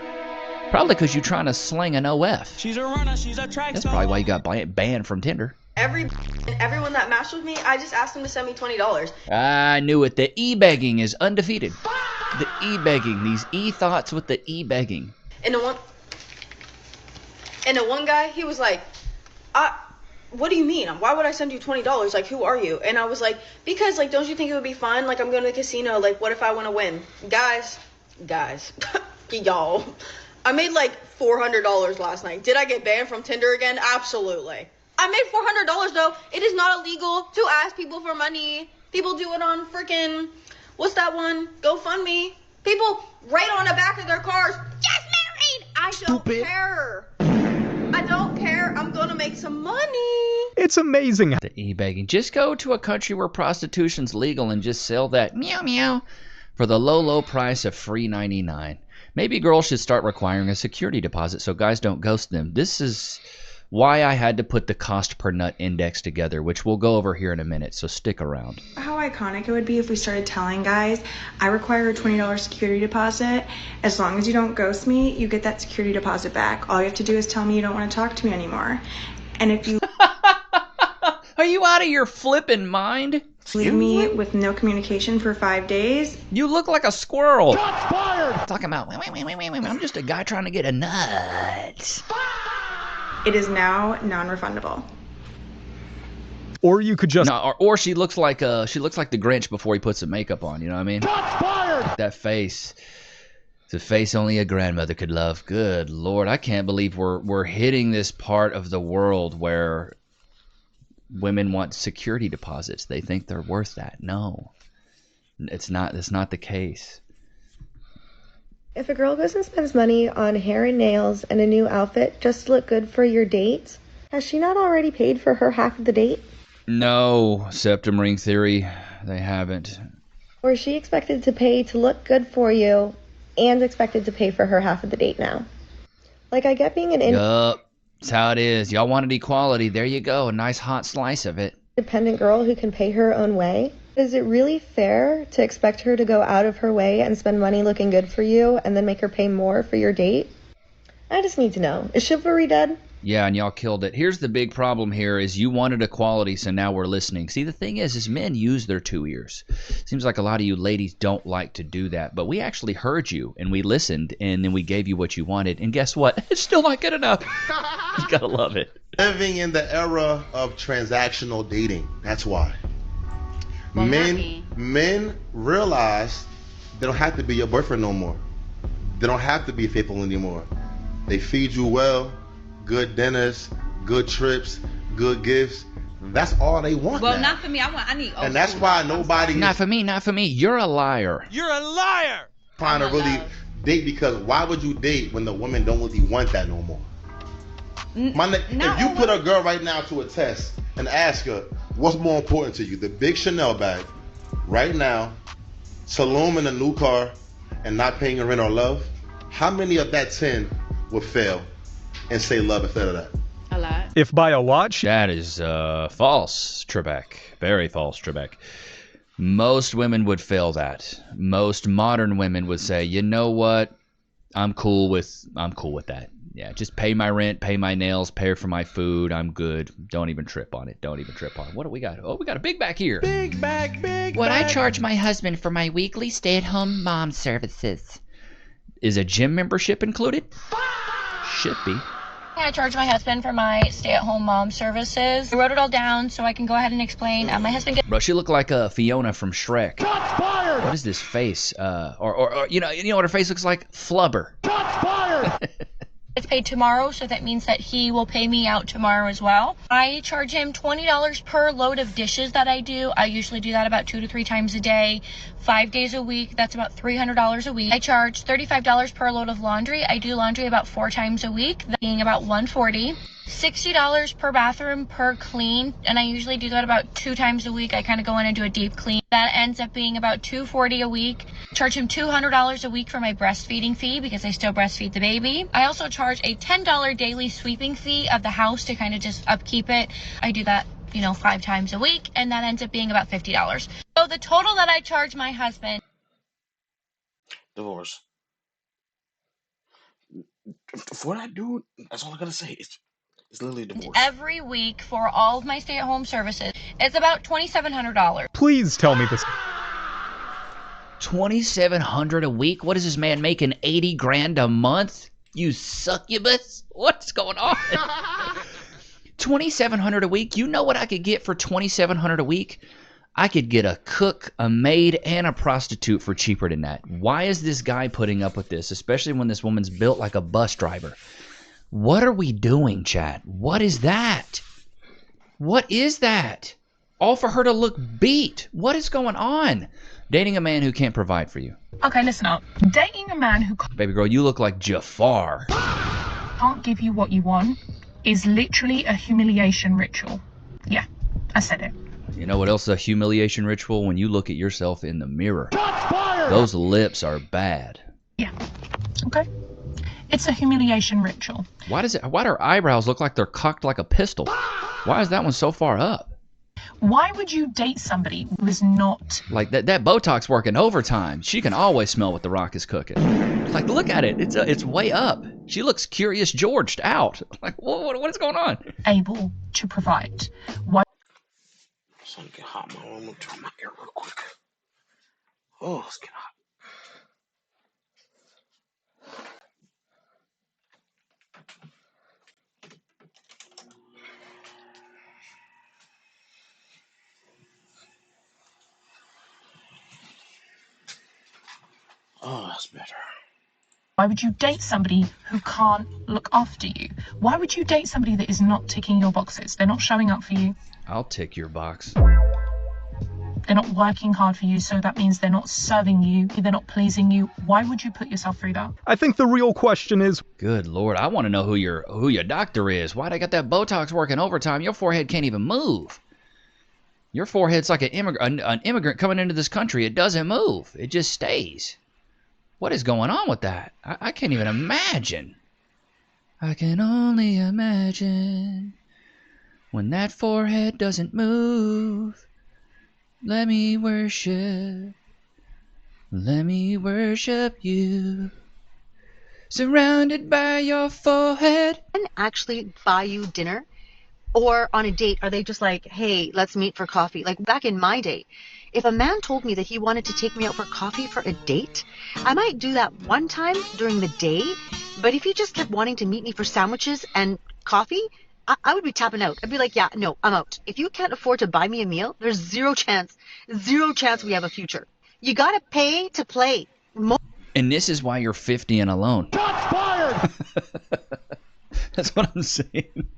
Probably because you're trying to sling an OF. She's a runner, she's a track That's probably why you got banned from Tinder. Everyone that matched with me, I just asked them to send me $20. I knew it. The e-begging is undefeated. The e-begging. These e-thoughts with the e-begging. And the one guy, he was like, what do you mean? Why would I send you $20? Like, who are you? And I was like, because, like, don't you think it would be fun? Like, I'm going to the casino. Like, what if I want to win? Guys, y'all, I made like $400 last night. Did I get banned from Tinder again? Absolutely. I made $400 though. It is not illegal to ask people for money. People do it on freaking, what's that one? GoFundMe. People write on the back of their cars, "Just married." I don't care. I don't care. I'm gonna make some money. It's amazing. The e-begging. Just go to a country where prostitution's legal and just sell that meow meow for the low, low price of free $99. Maybe girls should start requiring a security deposit so guys don't ghost them. This is why I had to put the cost per nut index together, which we'll go over here in a minute, so stick around. How iconic it would be if we started telling guys, I require a $20 security deposit. As long as you don't ghost me, you get that security deposit back. All you have to do is tell me you don't want to talk to me anymore. And if you Are you out of your flippin' mind? leave me with no communication for 5 days, you look like a squirrel. Shots fired! Talking about, wait, I'm just a guy trying to get a nut. it is now non-refundable. Or you could just or she looks like the Grinch before he puts some makeup on, you know what I mean? Shots fired! That face. It's a face only a grandmother could love. Good Lord, I can't believe we're hitting this part of the world where women want security deposits. They think they're worth that. No. It's not the case. If a girl goes and spends money on hair and nails and a new outfit just to look good for your date, has she not already paid for her half of the date? No, septum ring theory, they haven't. Or is she expected to pay to look good for you and expected to pay for her half of the date now? Like, I get being an Yup, that's how it is. Y'all wanted equality. There you go, a nice hot slice of it. independent girl who can pay her own way. Is it really fair to expect her to go out of her way and spend money looking good for you and then make her pay more for your date? I just need to know. Is chivalry dead? Yeah, and y'all killed it. Here's the big problem here is you wanted equality, so now we're listening. See, the thing is men use their 2 ears. Seems like a lot of you ladies don't like to do that, but we actually heard you, and we listened, and then we gave you what you wanted, and guess what? It's still not good enough. You gotta love it. Living in the era of transactional dating. That's why. Well, men realize they don't have to be your boyfriend no more. They don't have to be faithful anymore. They feed you well, good dinners, good trips, good gifts. That's all they want. Well, now. not for me. I need. And that's why nobody. Not for me. Not for me. You're a liar. You're a liar. Trying to really date, because why would you date when the women don't really want that no more? If you put a girl right now to a test and ask her what's more important to you, the big Chanel bag right now, Tulum in a new car, and not paying rent or love, how many of that 10 would fail and say love instead of that? A lot. If by a lot, that is false, Trebek. Very false, Trebek. Most women would fail that. Most modern women would say, you know what? I'm cool with that. Yeah, just pay my rent, pay my nails, pay for my food. I'm good. Don't even trip on it. Don't even trip on it. What do we got? Oh, we got a big back here. Big back, big What back. I charge my husband for my weekly stay-at-home mom services. Is a gym membership included? Should be. I charge my husband for my stay-at-home mom services. I wrote it all down so I can go ahead and explain. My husband gets Bro, she looked like Fiona from Shrek. Shots fired! What is this face? Or you know what her face looks like? Flubber. Shots fired! paid tomorrow, so that means that he will pay me out tomorrow as well. I charge him $20 per load of dishes that I do. I usually do that about 2 to 3 times a day, 5 days a week. That's about $300 a week. I charge $35 per load of laundry. I do laundry about 4 times a week, that being about $140. $60 per bathroom per clean, and I usually do that about 2 times a week. I kind of go in and do a deep clean. That ends up being about $240 a week. Charge him $200 a week for my breastfeeding fee because I still breastfeed the baby. I also charge a $10 daily sweeping fee of the house to kind of just upkeep it. I do that 5 times a week, and that ends up being about $50. So the total that I charge my husband. Divorce. For that dude, that's all I gotta say. It's literally a divorce. Every week for all of my stay-at-home services, it's about $2,700. Please tell me this. $2,700 a week? What is this man making? 80 grand a month? You succubus? What's going on? $2,700 a week? You know what I could get for $2,700 a week? I could get a cook, a maid, and a prostitute for cheaper than that. Why is this guy putting up with this, especially when this woman's built like a bus driver? What are we doing, chat? What is that? What is that? All for her to look beat. What is going on? Dating a man who can't provide for you. Okay, listen up. Dating a man who Baby girl, you look like Jafar. can't give you what you want is literally a humiliation ritual. Yeah, I said it. You know what else is a humiliation ritual? When you look at yourself in the mirror. Those lips are bad. Yeah. Okay. It's a humiliation ritual. Why do her eyebrows look like they're cocked like a pistol? Why is that one so far up? Why would you date somebody who is not... Like, that Botox working overtime. She can always smell what The Rock is cooking. Like, look at it. It's way up. She looks Curious Georged out. Like, what is going on? Able to provide. Why... So I get hot in my room. I'm gonna turn my air real quick. Oh, it's getting hot. Oh, that's better. Why would you date somebody who can't look after you? Why would you date somebody that is not ticking your boxes? They're not showing up for you. I'll tick your box. They're not working hard for you, so that means they're not serving you. They're not pleasing you. Why would you put yourself through that? I think the real question is... Good Lord, I want to know who your doctor is. Why'd I got that Botox working overtime? Your forehead can't even move. Your forehead's like an immigrant coming into this country. It doesn't move. It just stays. What is going on with that? I can't even imagine. I can only imagine when that forehead doesn't move. Let me worship. Let me worship you. Surrounded by your forehead. And actually buy you dinner? Or on a date, are they just like, hey, let's meet for coffee? Like back in my day, if a man told me that he wanted to take me out for coffee for a date, I might do that one time during the day. But if he just kept wanting to meet me for sandwiches and coffee, I would be tapping out. I'd be like, yeah, no, I'm out. If you can't afford to buy me a meal, there's zero chance we have a future. You gotta pay to play. And this is why you're 50 and alone. Shots fired! That's what I'm saying.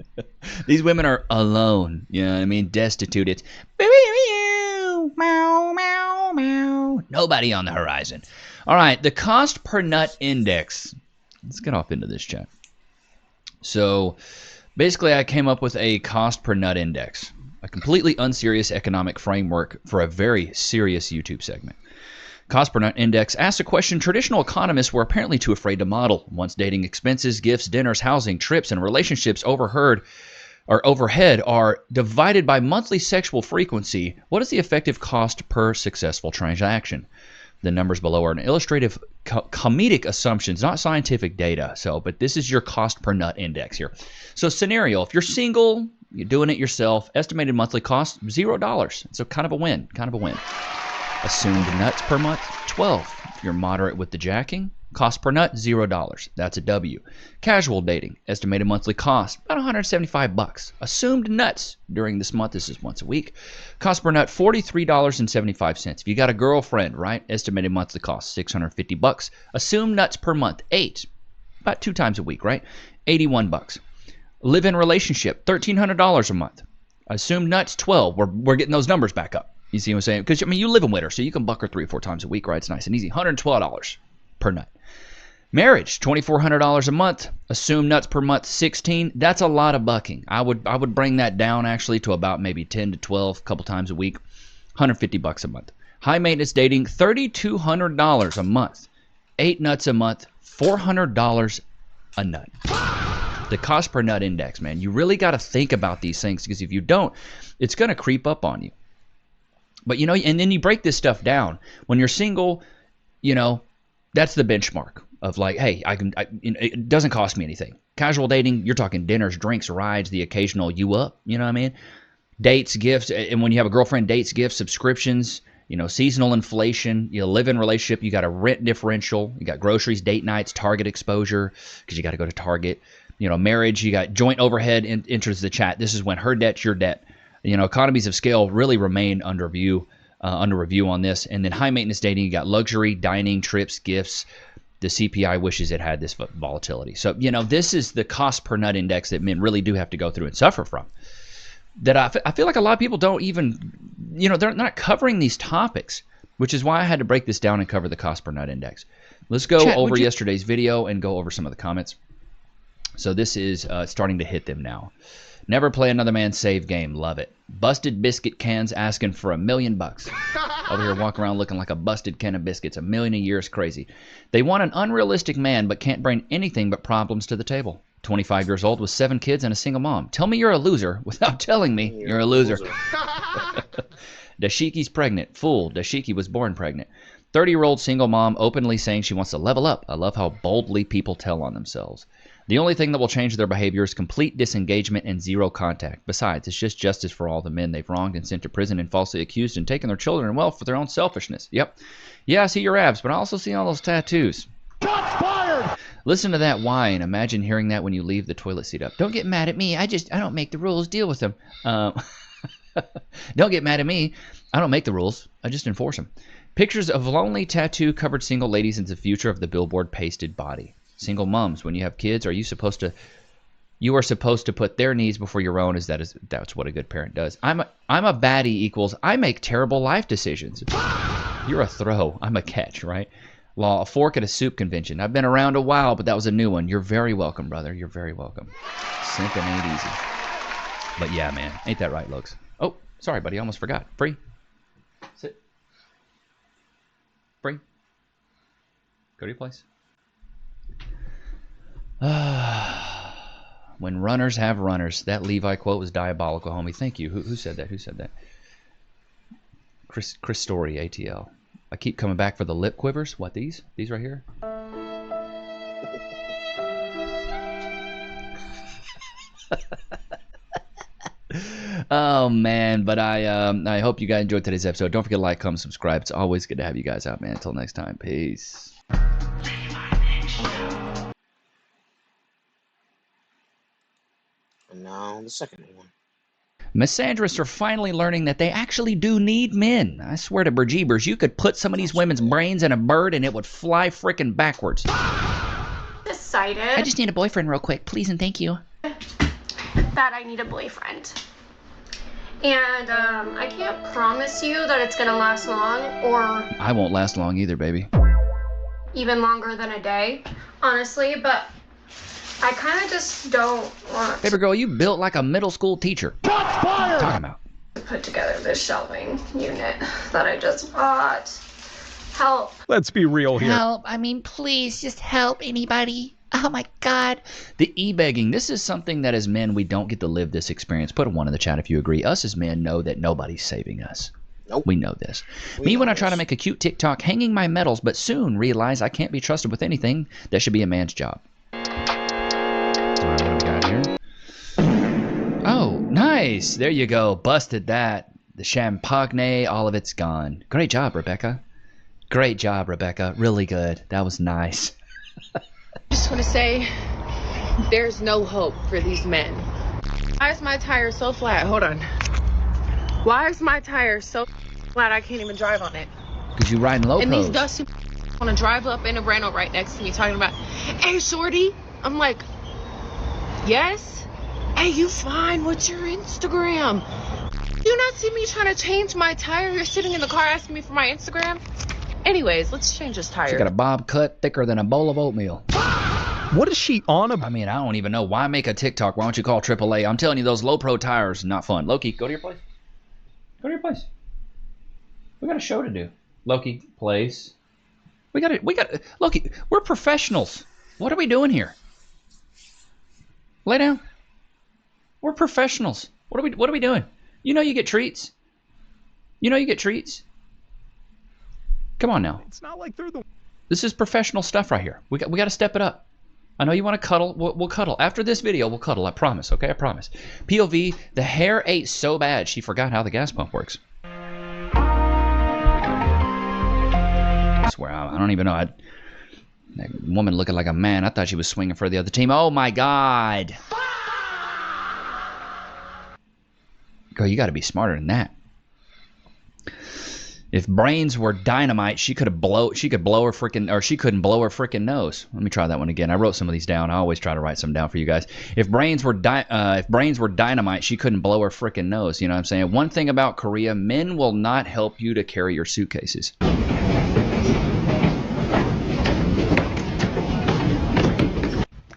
These women are alone. You know what I mean? Destitute. It's meow, meow, meow. Nobody on the horizon. All right, the cost per nut index. Let's get off into this chat. So basically, I came up with a cost per nut index, a completely unserious economic framework for a very serious YouTube segment. Cost per nut index asks a question traditional economists were apparently too afraid to model. Once dating expenses, gifts, dinners, housing, trips, and relationships overhead are divided by monthly sexual frequency, what is the effective cost per successful transaction? The numbers below are an illustrative comedic assumptions, not scientific data. But this is your cost per nut index here. So scenario, if you're single, you're doing it yourself, estimated monthly cost, $0. So kind of a win. Assumed nuts per month, 12. If you're moderate with the jacking, cost per nut, $0. That's a W. Casual dating, estimated monthly cost, about $175. Assumed nuts during this month, this is once a week. Cost per nut, $43.75. If you got a girlfriend, right? Estimated monthly cost, $650. Assumed nuts per month, 8. About 2 times a week, right? $81. Live-in relationship, $1,300 a month. Assumed nuts, 12. We're getting those numbers back up. You see what I'm saying? Because, I mean, you live in winter, so you can buck her 3 or 4 times a week, right? It's nice and easy. $112 per nut. Marriage, $2,400 a month. Assumed nuts per month, 16. That's a lot of bucking. I would bring that down, actually, to about maybe 10 to 12, a couple times a week. $150 a month. High maintenance dating, $3,200 a month. 8 nuts a month, $400 a nut. The cost per nut index, man. You really got to think about these things, because if you don't, it's going to creep up on you. But, you know, and then you break this stuff down. When you're single, you know, that's the benchmark of like, hey, it doesn't cost me anything. Casual dating, you're talking dinners, drinks, rides, the occasional you up, you know what I mean? Dates, gifts, and when you have a girlfriend, dates, gifts, subscriptions, you know, seasonal inflation, you live in relationship, you got a rent differential, you got groceries, date nights, Target exposure, because you got to go to Target. You know, marriage, you got joint overhead enters the chat. This is when her debt's your debt. You know, economies of scale really remain under review on this. And then high maintenance dating, you got luxury, dining, trips, gifts. The CPI wishes it had this volatility. So, you know, this is the cost per nut index that men really do have to go through and suffer from. That I feel like a lot of people don't even, you know, they're not covering these topics, which is why I had to break this down and cover the cost per nut index. Let's go over yesterday's video and go over some of the comments. So this is starting to hit them now. Never play another man's save game. Love it. Busted biscuit cans asking for $1 million. Over here walking around looking like a busted can of biscuits. $1 million a year is crazy. They want an unrealistic man but can't bring anything but problems to the table. 25 years old with 7 kids and a single mom. Tell me you're a loser without telling me you're a loser. Dashiki's pregnant. Fool. Dashiki was born pregnant. 30-year-old single mom openly saying she wants to level up. I love how boldly people tell on themselves. The only thing that will change their behavior is complete disengagement and zero contact. Besides, it's just justice for all the men they've wronged and sent to prison and falsely accused and taken their children and wealth for their own selfishness. Yep. Yeah, I see your abs, but I also see all those tattoos. Shots fired! Listen to that whine. Imagine hearing that when you leave the toilet seat up. Don't get mad at me. I don't make the rules. Deal with them. Don't get mad at me. I don't make the rules. I just enforce them. Pictures of lonely tattoo-covered single ladies in the future of the billboard pasted body. Single moms, when you have kids, you are supposed to put their needs before your own, that's what a good parent does. I'm a baddie equals I make terrible life decisions. You're a throw. I'm a catch, right? Law, a fork at a soup convention. I've been around a while, but that was a new one. You're very welcome, brother. You're very welcome. Simping ain't easy. But yeah, man. Ain't that right, Lokes? Oh, sorry, buddy. I almost forgot. Free. Sit. Free. Go to your place. When runners have runners. That Levi quote was diabolical, homie. Thank you. Who said that? Who said that? Chris Story, ATL. I keep coming back for the lip quivers. What, these? These right here? Oh, man. But I hope you guys enjoyed today's episode. Don't forget to like, comment, subscribe. It's always good to have you guys out, man. Until next time. Peace. And now the second one. Misandrists are finally learning that they actually do need men. I swear to Berjeebers, you could put some of these women's brains in a bird and it would fly frickin' backwards. Decided. I just need a boyfriend real quick, please and thank you. That I need a boyfriend. And I can't promise you that it's gonna last long or I won't last long either, baby. even longer than a day, honestly, but I kind of just don't want Baby girl, you built like a middle school teacher. Shots fired! Talking about. to put together this shelving unit that I just bought. Help. Let's be real here. Help. I mean, please, just help anybody. Oh my God. The e-begging, this is something that as men, we don't get to live this experience. Put a 1 in the chat if you agree. Us as men know that nobody's saving us. Nope. We know this. Me, when I try to make a cute TikTok hanging my medals, but soon realize I can't be trusted with anything, that should be a man's job. Alright, what do we got here? Oh, nice. There you go. Busted that. The champagne, all of it's gone. Great job, Rebecca. Great job, Rebecca. Really good. That was nice. I just want to say there's no hope for these men. Why is my tire so flat? Hold on. Why is my tire so flat I can't even drive on it? Because you riding low And pros. these dusty want to drive up in a rental right next to me talking about, hey, shorty. I'm like, yes? Hey, you fine? What's your Instagram? Do you not see me trying to change my tire? You're sitting in the car asking me for my Instagram? Anyways, let's change this tire. She got a bob cut thicker than a bowl of oatmeal. What is she on about? I mean, I don't even know. Why make a TikTok? Why don't you call AAA? I'm telling you, those low pro tires, not fun. Loki, go to your place. Go to your place. We got a show to do. Loki, place. We got Loki, we're professionals. What are we doing here? Lay down. We're professionals. What are we doing? You know you get treats. You know you get treats. Come on now. It's not like they're the... This is professional stuff right here. We got to step it up. I know you want to cuddle. We'll cuddle. After this video, we'll cuddle. I promise, okay? I promise. POV, the hair ate so bad she forgot how the gas pump works. I swear, I don't even know. That woman looking like a man. I thought she was swinging for the other team. Oh, my God. Girl, you got to be smarter than that. If brains were dynamite, she couldn't blow her freaking nose. Let me try that one again. I wrote some of these down. I always try to write some down for you guys. If brains were dynamite, she couldn't blow her freaking nose. You know what I'm saying? One thing about Korea, men will not help you to carry your suitcases.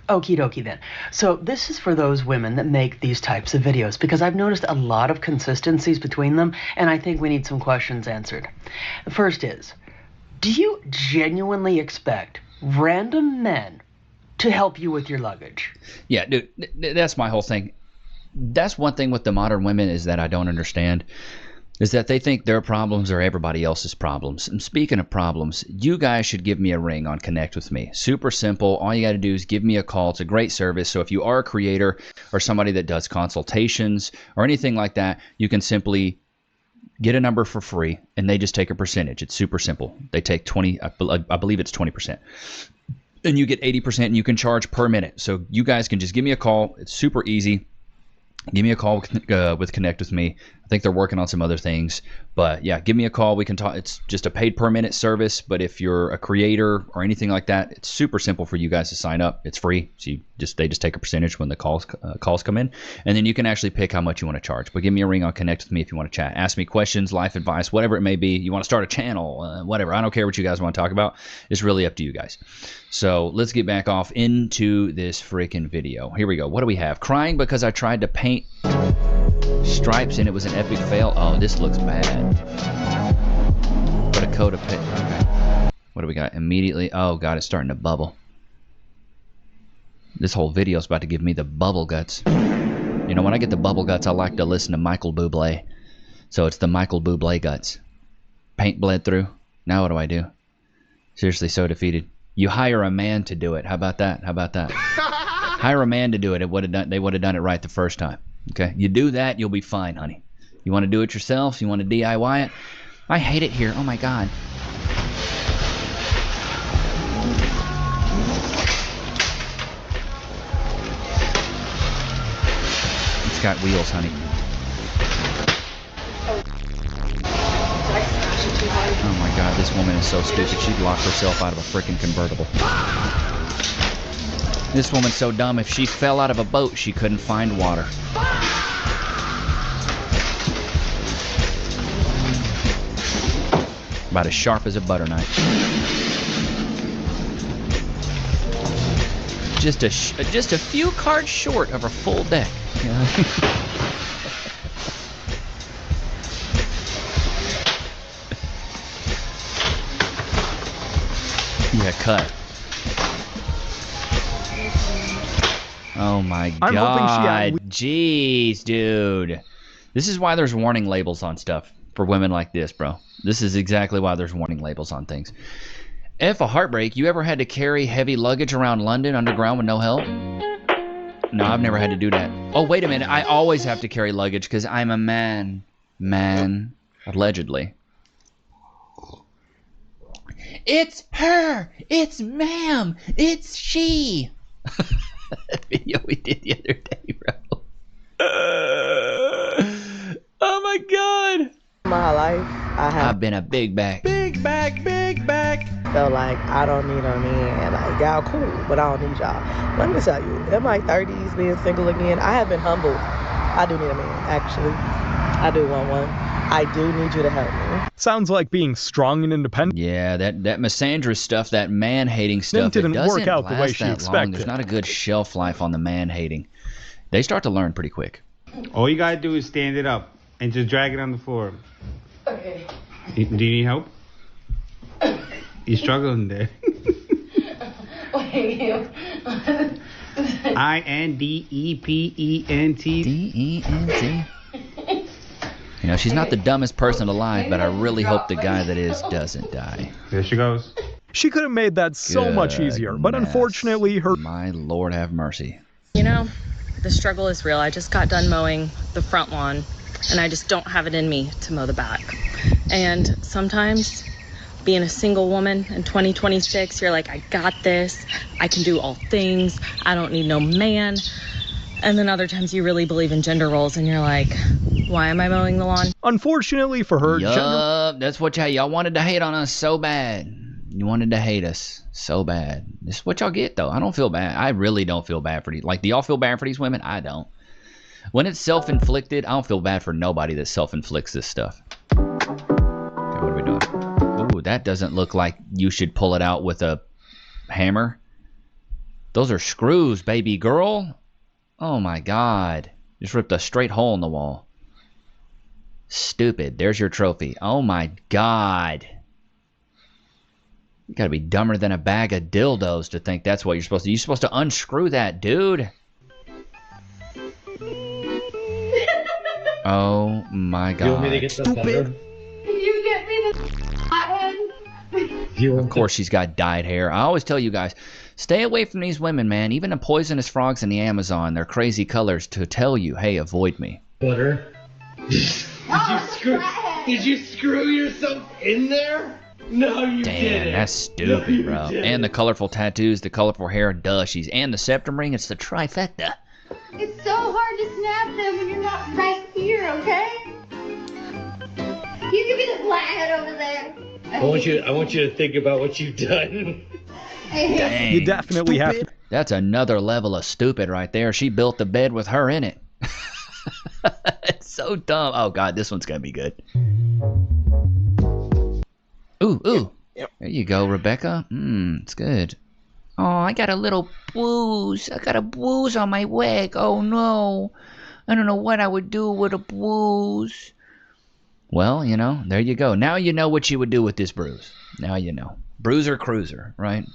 Okie dokie then. So this is for those women that make these types of videos, because I've noticed a lot of consistencies between them, and I think we need some questions answered. The first is, do you genuinely expect random men to help you with your luggage? Yeah, dude, that's my whole thing. That's one thing with the modern women is that I don't understand. Is that they think their problems are everybody else's problems. And speaking of problems, you guys should give me a ring on Connect With Me. Super simple. All you got to do is give me a call. It's a great service. So if you are a creator or somebody that does consultations or anything like that, you can simply get a number for free and they just take a percentage. It's super simple. They take 20, I believe it's 20%. And you get 80% and you can charge per minute. So you guys can just give me a call. It's super easy. Give me a call with Connect With Me. I think they're working on some other things. But yeah, give me a call. We can talk. It's just a paid per minute service. But if you're a creator or anything like that, it's super simple for you guys to sign up. It's free. So they just take a percentage when the calls come in. And then you can actually pick how much you want to charge. But give me a ring on Connect With Me if you want to chat. Ask me questions, life advice, whatever it may be. You want to start a channel, whatever. I don't care what you guys want to talk about. It's really up to you guys. So let's get back off into this freaking video. Here we go. What do we have? Crying because I tried to paint stripes and it was an epic fail. Oh, this looks bad. Put a coat of paint. Okay. What do we got? Immediately. Oh, God, it's starting to bubble. This whole video is about to give me the bubble guts. You know, when I get the bubble guts, I like to listen to Michael Bublé. So it's the Michael Bublé guts. Paint bled through. Now what do? Seriously, so defeated. You hire a man to do it. How about that? How about that? Hire a man to do it. They would have done it right the first time. Okay? You do that, you'll be fine, honey. You want to do it yourself? You want to DIY it? I hate it here. Oh, my God. It's got wheels, honey. Oh my God, this woman is so stupid. She'd lock herself out of a freaking convertible. This woman's so dumb. If she fell out of a boat, she couldn't find water. About as sharp as a butter knife. Just a few cards short of a full deck. You know? Yeah, cut. Oh my God. Jeez, dude. This is why there's warning labels on stuff for women like this, bro. This is exactly why there's warning labels on things. F a heartbreak. You ever had to carry heavy luggage around London underground with no help? No, I've never had to do that. Oh, wait a minute. I always have to carry luggage because I'm a man. Man. Allegedly. It's her. It's ma'am. It's she. That video we did the other day, bro. Oh my God. My life, I've been a big back. Big back. Felt like I don't need a man. Like, y'all cool, but I don't need y'all. Let me tell you, in my 30s, being single again, I have been humbled. I do need a man, actually. I do want one. I do need you to help me. Sounds like being strong and independent. Yeah, that misandrous stuff, that man-hating stuff, didn't it doesn't work out last the way she that expected. long. There's not a good shelf life on the man-hating. They start to learn pretty quick. All you gotta do is stand it up and just drag it on the floor. Okay. Do you need help? You're struggling there. Wait. INDEPENT. DENT. You know, she's not the dumbest person alive, but I really hope the guy that is doesn't die. There she goes. She could have made that so much easier, but unfortunately her... My Lord have mercy. You know, the struggle is real. I just got done mowing the front lawn, and I just don't have it in me to mow the back. And sometimes, being a single woman in 2026, you're like, I got this. I can do all things. I don't need no man. And then other times you really believe in gender roles, and you're like, why am I mowing the lawn? Unfortunately for her, that's what y'all wanted to hate on us so bad. You wanted to hate us so bad. This is what y'all get, though. I don't feel bad. I really don't feel bad for these. Like, do y'all feel bad for these women? I don't. When it's self-inflicted, I don't feel bad for nobody that self-inflicts this stuff. Okay, what are we doing? Ooh, that doesn't look like you should pull it out with a hammer. Those are screws, baby girl. Oh, my God. Just ripped a straight hole in the wall. Stupid. There's your trophy. Oh, my God. You gotta be dumber than a bag of dildos to think that's what you're supposed to do. You're supposed to unscrew that, dude. Oh my God. You want me to get the thunder? You get me the Of course she's got dyed hair. I always tell you guys, stay away from these women, man. Even the poisonous frogs in the Amazon, their crazy colors to tell you, hey, avoid me. Butter. Did you screw yourself in there? No, you didn't. Damn, that's stupid, bro. And the colorful tattoos, the colorful hair, duh, and the septum ring, it's the trifecta. It's so hard to snap them when you're not right here, okay? You give me the flathead over there. I want you to think about what you've done. Dang. You definitely have to. That's another level of stupid right there. She built the bed with her in it. It's so dumb. Oh, God, this one's going to be good. Ooh. Yep. There you go, Rebecca. It's good. Oh, I got a little bruise. I got a bruise on my wig. Oh, no. I don't know what I would do with a bruise. Well, you know, there you go. Now you know what you would do with this bruise. Now you know. Bruiser cruiser, right?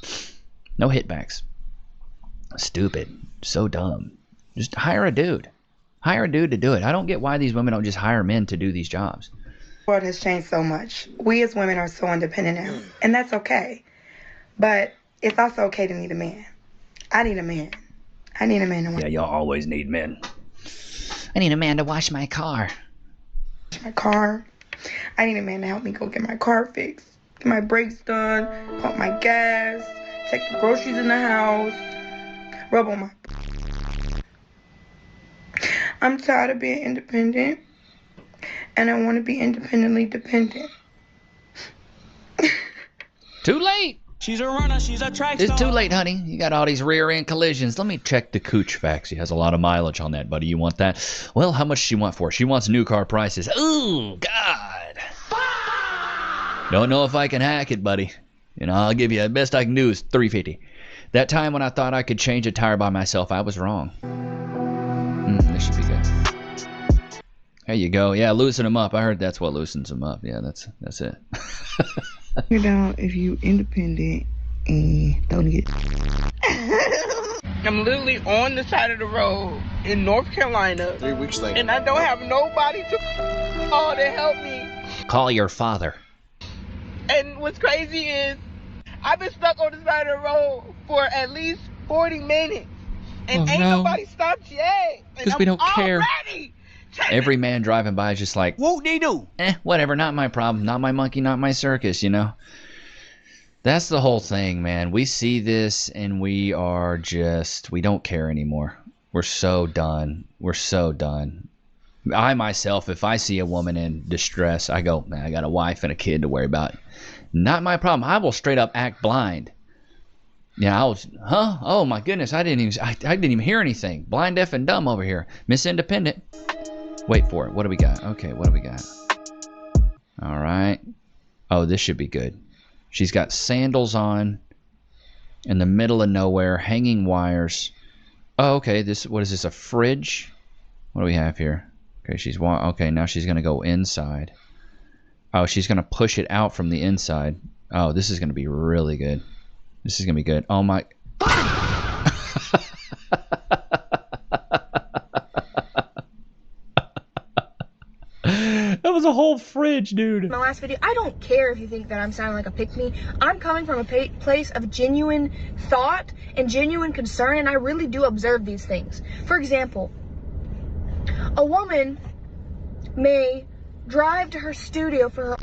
No hitbacks. Stupid. So dumb. Just hire a dude. Hire a dude to do it. I don't get why these women don't just hire men to do these jobs. The world has changed so much. We as women are so independent now, and that's okay. But it's also okay to need a man. I need a man. I need a man to wash. Yeah, y'all always need men. I need a man to wash my car. My car. I need a man to help me go get my car fixed, get my brakes done, pump my gas, take the groceries in the house, rub on my... I'm tired of being independent, and I want to be independently dependent. Too late. She's a runner, she's a track star. It's too late, honey. You got all these rear end collisions. Let me check the Cooch facts. He has a lot of mileage on that, buddy. You want that? Well, how much does she want for it? She wants new car prices. Ooh, God. Don't know if I can hack it, buddy. You know, I'll give you the best I can do is $350. That time when I thought I could change a tire by myself, I was wrong. This should be good. There you go. Yeah, loosen them up. I heard that's what loosens them up. Yeah, that's it. You know, if you independent and don't get... I'm literally on the side of the road in North Carolina. 3 weeks later. And I don't have nobody to call to help me. Call your father. And what's crazy is I've been stuck on the side of the road for at least 40 minutes. And ain't nobody stopped yet. Because we don't care. Every man driving by is just like, whoa, they do. Whatever, not my problem, not my monkey, not my circus, you know? That's the whole thing, man. We see this and we are just, we don't care anymore. We're so done. We're so done. I myself, if I see a woman in distress, I go, man, I got a wife and a kid to worry about. Not my problem. I will straight up act blind. Yeah, I was, huh? Oh my goodness, I didn't even hear anything. Blind, deaf, and dumb over here. Miss Independent. Wait for it. What do we got? Okay, what do we got? All right. Oh, this should be good. She's got sandals on in the middle of nowhere, hanging wires. Oh, okay. What is this? A fridge? What do we have here? Okay, okay, now she's going to go inside. Oh, she's going to push it out from the inside. Oh, this is going to be really good. This is going to be good. Oh my. That was a whole fridge, dude. My last video, I don't care if you think that I'm sounding like a pick-me. I'm coming from a place of genuine thought and genuine concern, and I really do observe these things. For example, a woman may drive to her studio for her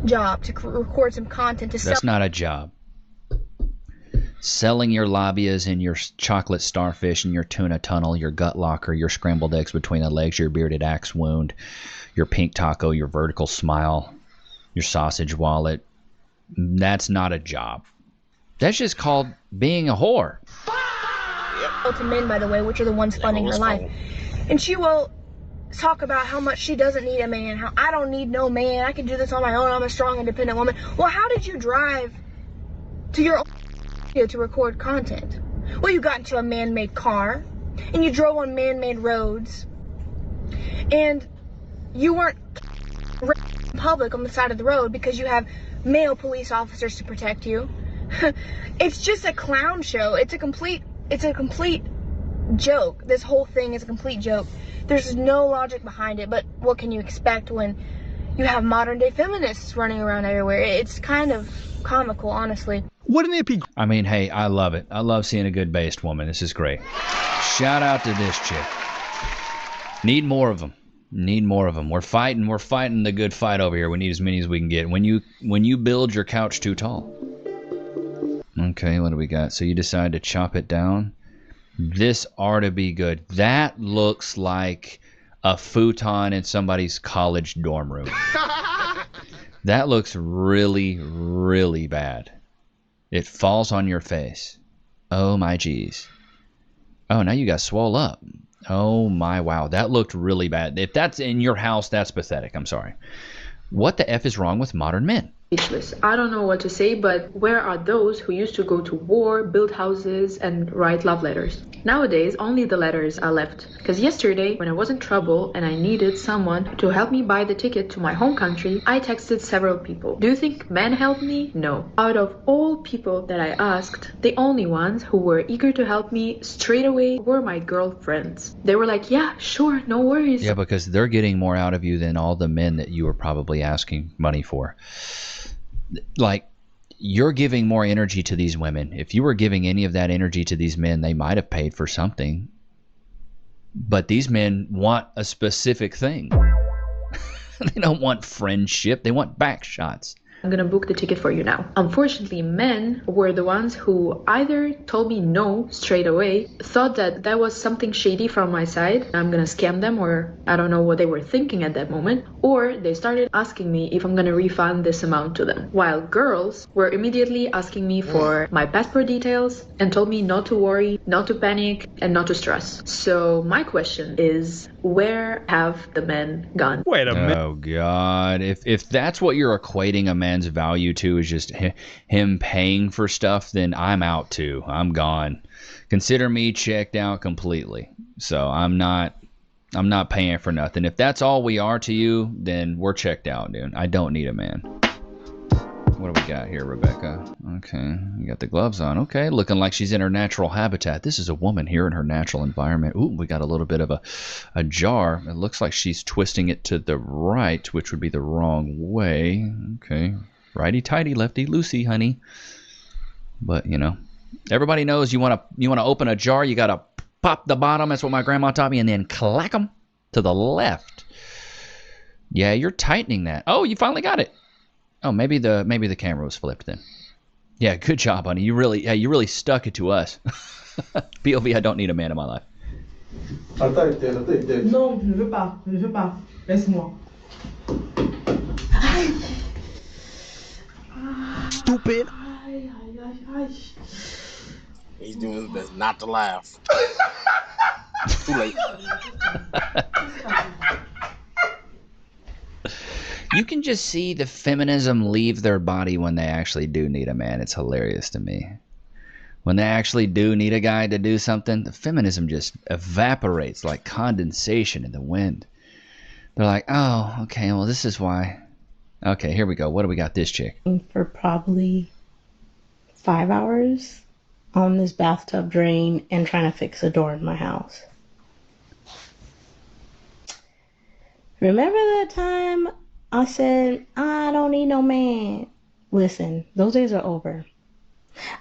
job to record some content to sell. That's not a job. Selling your labias and your chocolate starfish and your tuna tunnel, your gut locker, your scrambled eggs between the legs, your bearded axe wound, your pink taco, your vertical smile, your sausage wallet. That's not a job. That's just called being a whore. To men, by the way, which are the ones funding her life. And she will talk about how much she doesn't need a man, how I don't need no man, I can do this on my own, I'm a strong, independent woman. Well, how did you drive to your own to record content? Well, you got into a man-made car, and you drove on man-made roads, and you weren't in public on the side of the road because you have male police officers to protect you. It's just a clown show. It's a complete joke. This whole thing is a complete joke. There's no logic behind it, but what can you expect when you have modern day feminists running around everywhere? It's kind of comical, honestly. Wouldn't it be? I mean, hey, I love it. I love seeing a good based woman. This is great. Shout out to this chick. Need more of them. Need more of them. We're fighting the good fight over here. We need as many as we can get. When you build your couch too tall. Okay, what do we got? So you decide to chop it down. This ought to be good. That looks like a futon in somebody's college dorm room. That looks really, really bad. It falls on your face. Oh my geez. Oh, now you got swole up. Oh my wow. That looked really bad. If that's in your house, that's pathetic. I'm sorry. What the F is wrong with modern men? Speechless. I don't know what to say, but where are those who used to go to war, build houses, and write love letters? Nowadays, only the letters are left. Because yesterday, when I was in trouble and I needed someone to help me buy the ticket to my home country, I texted several people. Do you think men helped me? No. Out of all people that I asked, the only ones who were eager to help me straight away were my girlfriends. They were like, yeah, sure, no worries. Yeah, because they're getting more out of you than all the men that you were probably asking money for. Like, you're giving more energy to these women. If you were giving any of that energy to these men, they might have paid for something. But these men want a specific thing. They don't want friendship. They want back shots. I'm gonna book the ticket for you now. Unfortunately, men were the ones who either told me no straight away, thought that that was something shady from my side, I'm gonna scam them, or I don't know what they were thinking at that moment, or they started asking me if I'm gonna refund this amount to them. While girls were immediately asking me for my passport details and told me not to worry, not to panic, and not to stress. So my question is, where have the men gone? Wait a minute. Oh God! If that's what you're equating a man's value to is just him paying for stuff, then I'm out too. I'm gone. Consider me checked out completely. So I'm not paying for nothing. If that's all we are to you, then we're checked out, dude. I don't need a man. What do we got here, Rebecca? Okay, you got the gloves on. Okay, looking like she's in her natural habitat. This is a woman here in her natural environment. Ooh, we got a little bit of a jar. It looks like she's twisting it to the right, which would be the wrong way. Okay, righty-tighty, lefty-loosey, honey. But, you know, everybody knows you want to open a jar, you got to pop the bottom. That's what my grandma taught me, and then clack them to the left. Yeah, you're tightening that. Oh, you finally got it. Oh, maybe the camera was flipped then. Yeah, good job, honey. You really stuck it to us. POV, I don't need a man in my life. Non, je veux pas. Je veux pas. Laisse-moi. Stupid. He's doing his best not to laugh. Too late. You can just see the feminism leave their body when they actually do need a man. It's hilarious to me. When they actually do need a guy to do something, the feminism just evaporates like condensation in the wind. They're like, oh, okay, well, this is why. Okay, here we go. What do we got this chick? For probably 5 hours on this bathtub drain and trying to fix a door in my house. Remember that time I said, I don't need no man? Listen, those days are over.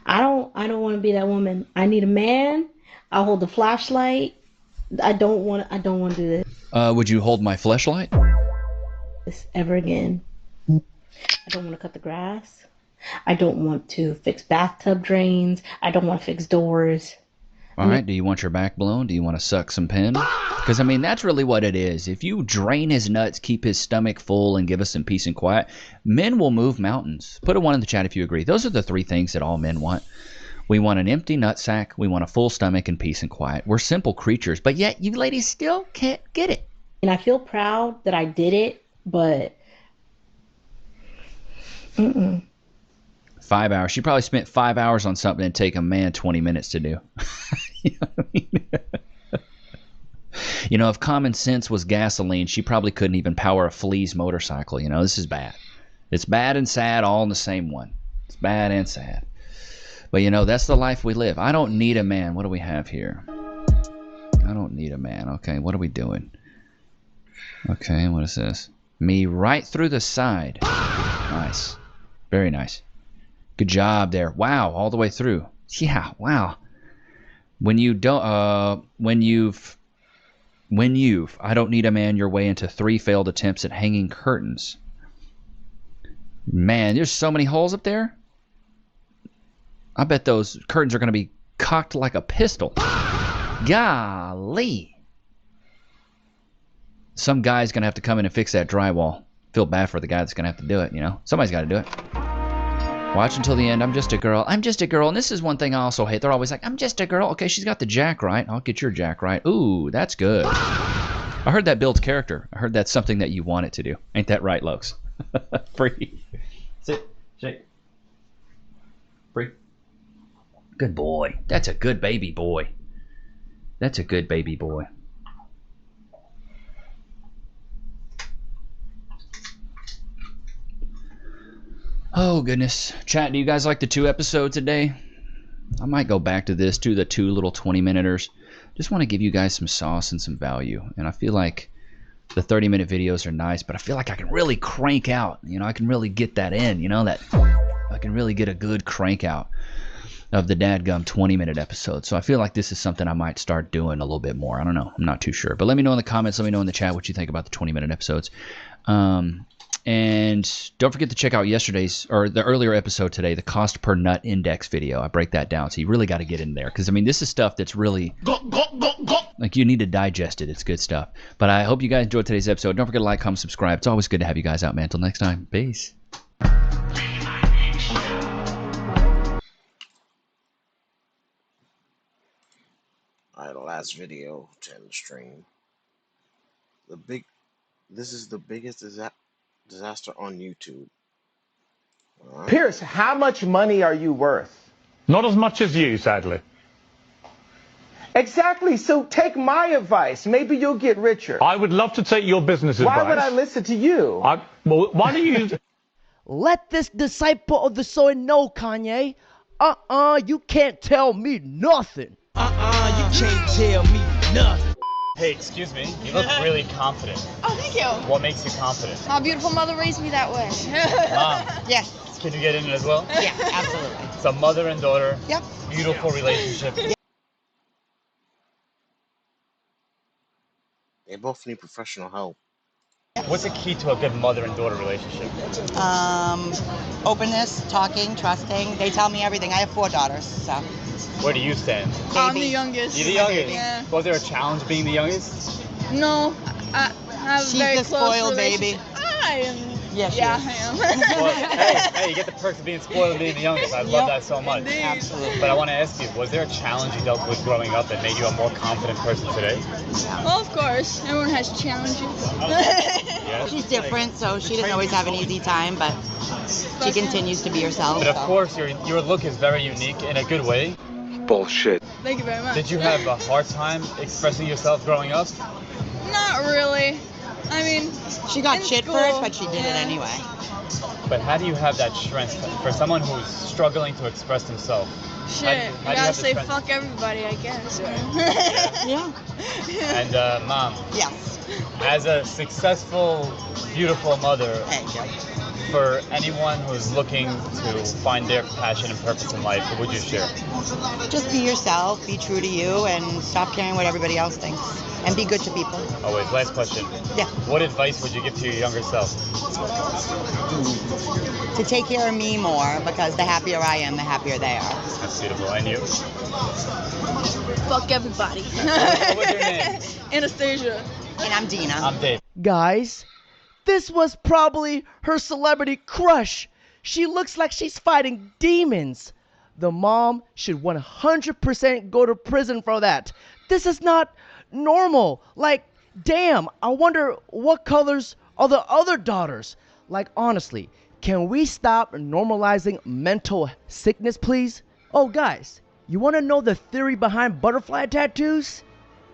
I don't want to be that woman. I need a man. I'll hold the flashlight. I don't want to do this Would you hold my fleshlight? ever again. I don't want to cut the grass. I don't want to fix bathtub drains. I don't want to fix doors. All right, do you want your back blown? Do you want to suck some pen? Because, I mean, that's really what it is. If you drain his nuts, keep his stomach full, and give us some peace and quiet, men will move mountains. Put a 1 in the chat if you agree. Those are the 3 things that all men want. We want an empty nutsack, we want a full stomach, and peace and quiet. We're simple creatures, but yet you ladies still can't get it. And I feel proud that I did it, but 5 hours. She probably spent 5 hours on something that'd take a man 20 minutes to do. You know what I mean? You know, if common sense was gasoline, she probably couldn't even power a Flea's motorcycle. You know, this is bad. It's bad and sad all in the same one. It's bad and sad. But, you know, that's the life we live. I don't need a man. What do we have here? I don't need a man. Okay, what are we doing? Okay, what is this? Me right through the side. Nice. Very nice. Good job there. Wow, all the way through. Yeah, wow. When you've, I don't need a man your way into 3 failed attempts at hanging curtains. Man, there's so many holes up there. I bet those curtains are going to be cocked like a pistol. Golly. Some guy's going to have to come in and fix that drywall. Feel bad for the guy that's going to have to do it, you know. Somebody's got to do it. Watch until the end. I'm just a girl. I'm just a girl. And this is one thing I also hate. They're always like, I'm just a girl. Okay, she's got the jack right. I'll get your jack right. Ooh, that's good. I heard that builds character. I heard that's something that you want it to do. Ain't that right, Lokes? Free. Sit. Shake. Free. Good boy. That's a good baby boy. That's a good baby boy. Oh, goodness. Chat, do you guys like the 2 episodes a day? I might go back to this, to the 2 little 20-minuters. Just want to give you guys some sauce and some value. And I feel like the 30-minute videos are nice, but I feel like I can really crank out. You know, I can really get that in. You know, that I can really get a good crank out of the dadgum 20-minute episode. So I feel like this is something I might start doing a little bit more. I don't know. I'm not too sure. But let me know in the comments. Let me know in the chat what you think about the 20-minute episodes. And don't forget to check out yesterday's, or the earlier episode today, the cost per nut index video. I break that down. So you really got to get in there. Because, I mean, this is stuff that's really, like, you need to digest it. It's good stuff. But I hope you guys enjoyed today's episode. Don't forget to like, comment, subscribe. It's always good to have you guys out, man. Until next time. Peace. Alright, the last video to end the stream. This is the biggest disaster on YouTube. Right. Pierce, how much money are you worth? Not as much as you, sadly. Exactly, so take my advice. Maybe you'll get richer. I would love to take your business advice. Why would I listen to you? Well, why don't you... Let this disciple of the soil know, Kanye. You can't tell me nothing. You can't tell me nothing. Hey, excuse me. You look really confident. Oh, thank you. What makes you confident? My beautiful mother raised me that way. Mom. Yes. Can you get in it as well? Yeah, absolutely. It's a mother and daughter. Yep. Beautiful relationship. They both need professional help. What's the key to a good mother and daughter relationship? Openness, talking, trusting. They tell me everything. I have 4 daughters, so. Where do you stand? I'm the youngest. You're the youngest? Yeah. Was there a challenge being the youngest? No, I have She's very the close spoiled baby. I am. Yes, yeah, she is. I am. Well, hey, you get the perks of being spoiled and being the youngest. I love that so much. Indeed. Absolutely. But I want to ask you, was there a challenge you dealt with growing up that made you a more confident person today? Well, of course. Everyone has challenges. Yeah. She's different, so she doesn't always have an easy time, but she continues to be herself. But of course, your look is very unique in a good way. Bullshit. Thank you very much. Did you have a hard time expressing yourself growing up? Not really. I mean, she got shit first, but she did it anyway. But how do you have that strength for someone who's struggling to express himself? Shit, How do you you gotta have say this fuck everybody, I guess. Yeah. And Mom, Yes. as a successful, beautiful mother, for anyone who's looking to find their passion and purpose in life, what would you share? Just be yourself, be true to you, and stop caring what everybody else thinks. And be good to people. Always. Last question. Yeah. What advice would you give to your younger self? To take care of me more, because the happier I am, the happier they are. That's beautiful. And you? Fuck everybody. What was your name? Anastasia. And I'm Dina. I'm Dave. Guys, this was probably her celebrity crush. She looks like she's fighting demons. The mom should 100% go to prison for that. This is not normal. Like, damn, I wonder what colors are the other daughters? Like, honestly, can we stop normalizing mental sickness, please? Oh, guys, you want to know the theory behind butterfly tattoos?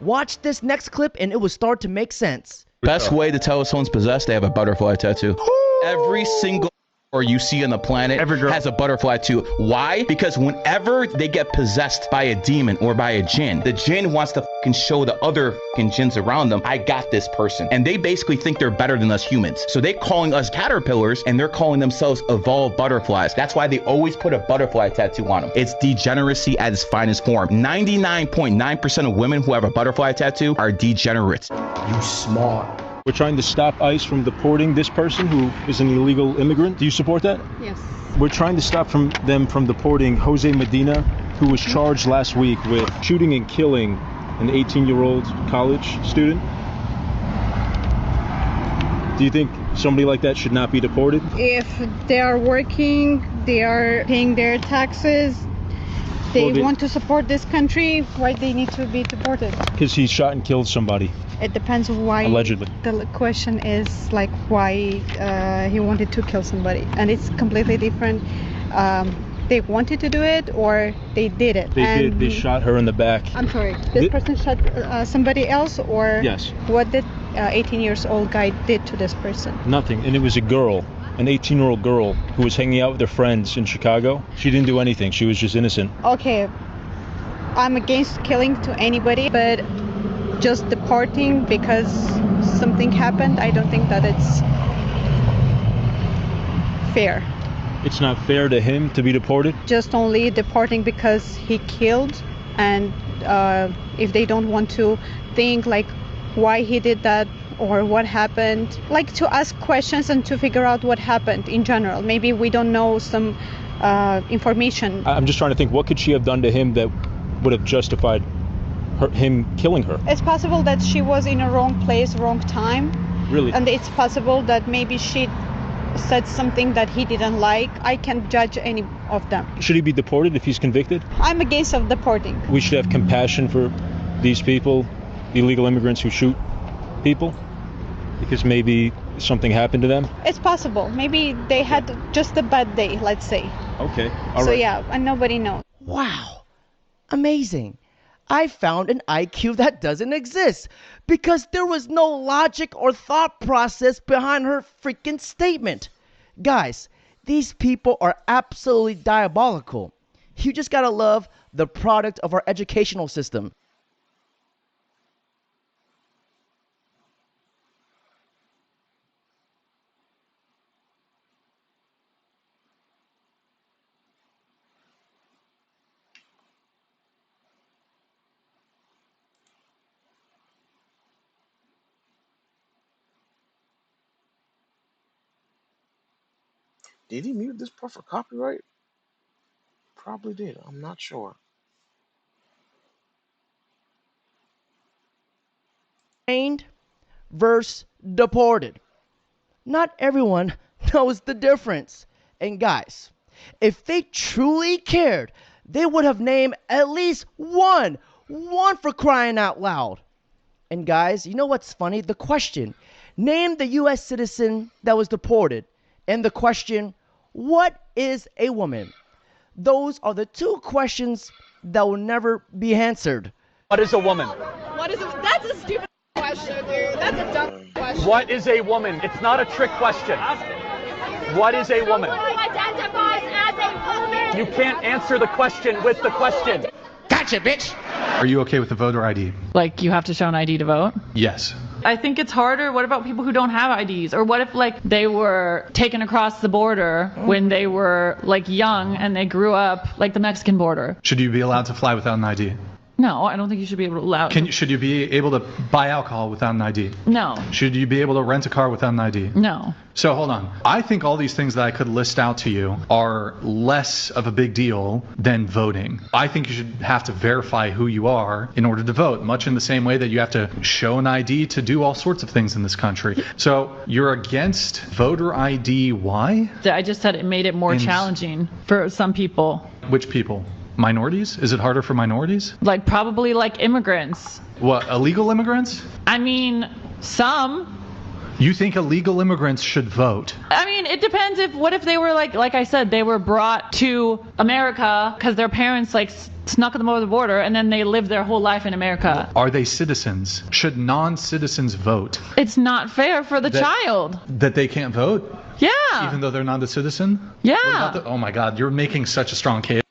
Watch this next clip and it will start to make sense. Best way to tell if someone's possessed, they have a butterfly tattoo. Every single or you see on the planet has a butterfly tattoo. Why? Because whenever they get possessed by a demon or by a jinn, the jinn wants to fucking show the other fucking jinns around them, I got this person. And they basically think they're better than us humans. So they're calling us caterpillars and they're calling themselves evolved butterflies. That's why they always put a butterfly tattoo on them. It's degeneracy at its finest form. 99.9% of women who have a butterfly tattoo are degenerates. You smart. We're trying to stop ICE from deporting this person who is an illegal immigrant. Do you support that? Yes. We're trying to stop them from deporting Jose Medina, who was charged last week with shooting and killing an 18-year-old college student. Do you think somebody like that should not be deported? If they are working, they are paying their taxes, they want to support this country, why they need to be deported? Because he shot and killed somebody. It depends why. Allegedly. The question is like why he wanted to kill somebody, and it's completely different. They wanted to do it or they did it. They shot her in the back. I'm sorry. This person shot somebody else, or yes. What did 18-year-old guy did to this person? Nothing, and it was a girl. An 18-year-old girl who was hanging out with her friends in Chicago. She didn't do anything. She was just innocent. Okay, I'm against killing to anybody, but just deporting because something happened, I don't think that it's fair. It's not fair to him to be deported? Just only deporting because he killed, and if they don't want to think like why he did that or what happened, like to ask questions and to figure out what happened in general. Maybe we don't know some information. I'm just trying to think, what could she have done to him that would have justified him killing her? It's possible that she was in a wrong place, wrong time. Really? And it's possible that maybe she said something that he didn't like. I can't judge any of them. Should he be deported if he's convicted? I'm against of deporting. We should have compassion for these people, illegal immigrants who shoot people, because maybe something happened to them. It's possible. Maybe they had just a bad day, let's say. Okay. So yeah, and nobody knows. Wow. Amazing. I found an IQ that doesn't exist because there was no logic or thought process behind her freaking statement. Guys, these people are absolutely diabolical. You just gotta love the product of our educational system. Did he mute this part for copyright? Probably did. I'm not sure. Trained versus deported. Not everyone knows the difference. And guys, if they truly cared, they would have named at least one for crying out loud. And guys, you know what's funny? The question, name the U.S. citizen that was deported. And the question, what is a woman? Those are the two questions that will never be answered. What is a woman? What is it? That's a stupid question, dude. That's a dumb question. What is a woman? It's not a trick question. What is a woman? Who identifies as a woman? You can't answer the question with the question. Gotcha, bitch. Are you okay with the voter ID? Like, you have to show an ID to vote? Yes. I think it's harder. What about people who don't have IDs? Or what if, like, they were taken across the border when they were, like, young and they grew up, like, the Mexican border? Should you be allowed to fly without an ID? No, I don't think you should be able to allow. Should you be able to buy alcohol without an ID? No. Should you be able to rent a car without an ID? No. So hold on. I think all these things that I could list out to you are less of a big deal than voting. I think you should have to verify who you are in order to vote, much in the same way that you have to show an ID to do all sorts of things in this country. So you're against voter ID. Why? I just said it made it more challenging for some people. Which people? Minorities? Is it harder for minorities? Like, probably like immigrants. What, illegal immigrants? I mean, some. You think illegal immigrants should vote? I mean, it depends. What if they were like I said, they were brought to America because their parents like snuck them over the border and then they lived their whole life in America. Are they citizens? Should non-citizens vote? It's not fair for the child. That they can't vote? Yeah. Even though they're not a citizen? Yeah. Oh my God, you're making such a strong case.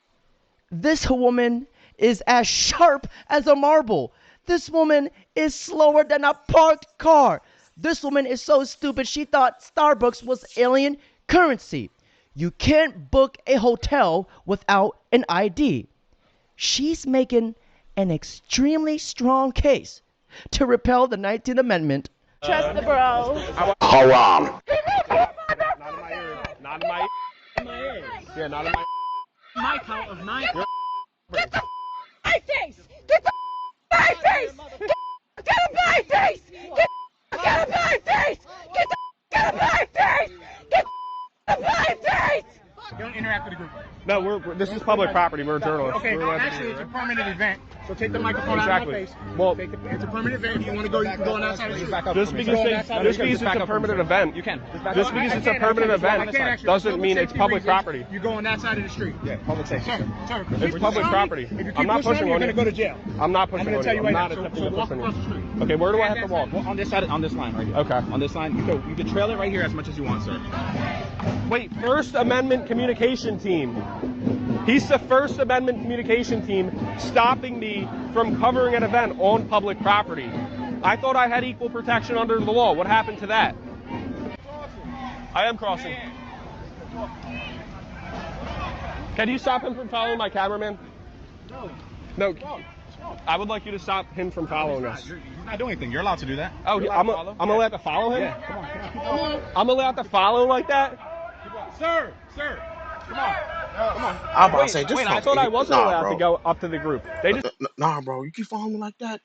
This woman is as sharp as a marble. This woman is slower than a parked car. This woman is so stupid she thought Starbucks was alien currency. You can't book a hotel without an ID. She's making an extremely strong case to repeal the 19th Amendment. Trust the bro. Haram. Not in my ear. Yeah, not in my My count of 9. Get the my face! Get the my face! Get a my face! Get a my face! Get a my face! Get a my face! Don't interact with the group. No, this is public property. We're journalists. Okay, actually, it's a permanent event. So take the microphone out of my face. Well, it's a permanent event. If you want to go, you can go on that side of the street. Just because it's a permanent event, you can. Just because it's a permanent event doesn't mean it's public property. You go on that side of the street. Yeah, public safety. Sir, it's public property. I'm not pushing on you. You're going to go to jail. I'm not pushing on you. I'm not attempting to push on you. Okay, where do I have to walk? On this side, on this line right here. Okay. On this line, you can trail it right here as much as you want, sir. Wait, First Amendment communication team. He's the First Amendment communication team stopping me from covering an event on public property. I thought I had equal protection under the law. What happened to that? I am crossing. Can you stop him from following my cameraman? No. I would like you to stop him from following us. He's not doing anything. You're allowed to do that. Oh, I'm allowed to follow him? Yeah, come on. I'm allowed to follow like that? Sir, come on. Come on. I'm about to say, just wait, I thought I wasn't allowed to go up to the group. They just Nah, bro, you keep following me like that.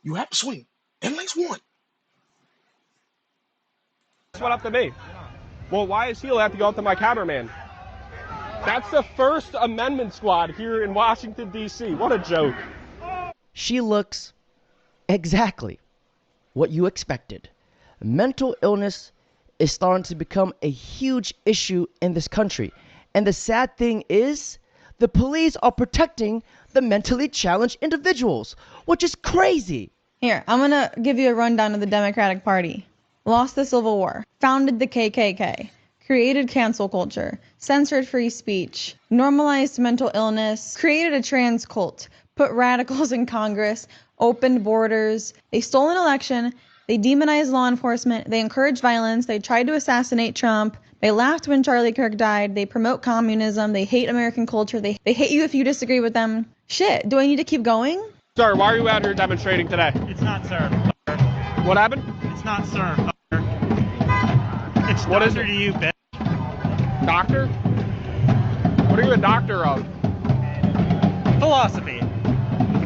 You have to swing. At least one. went up to me. Well, why is he allowed to go up to my cameraman? That's the First Amendment squad here in Washington, D.C. What a joke. She looks exactly what you expected. Mental illness is starting to become a huge issue in this country. And the sad thing is, the police are protecting the mentally challenged individuals, which is crazy. Here, I'm going to give you a rundown of the Democratic Party. Lost the Civil War, founded the KKK, created cancel culture, censored free speech, normalized mental illness, created a trans cult, put radicals in Congress, opened borders. They stole an election. They demonized law enforcement. They encouraged violence. They tried to assassinate Trump. They laughed when Charlie Kirk died. They promote communism. They hate American culture. They hate you if you disagree with them. Shit, do I need to keep going? Sir, why are you out here demonstrating today? It's not, sir. What happened? It's not, sir. It's what doctor is it? To you, bitch. Doctor? What are you a doctor of? Philosophy.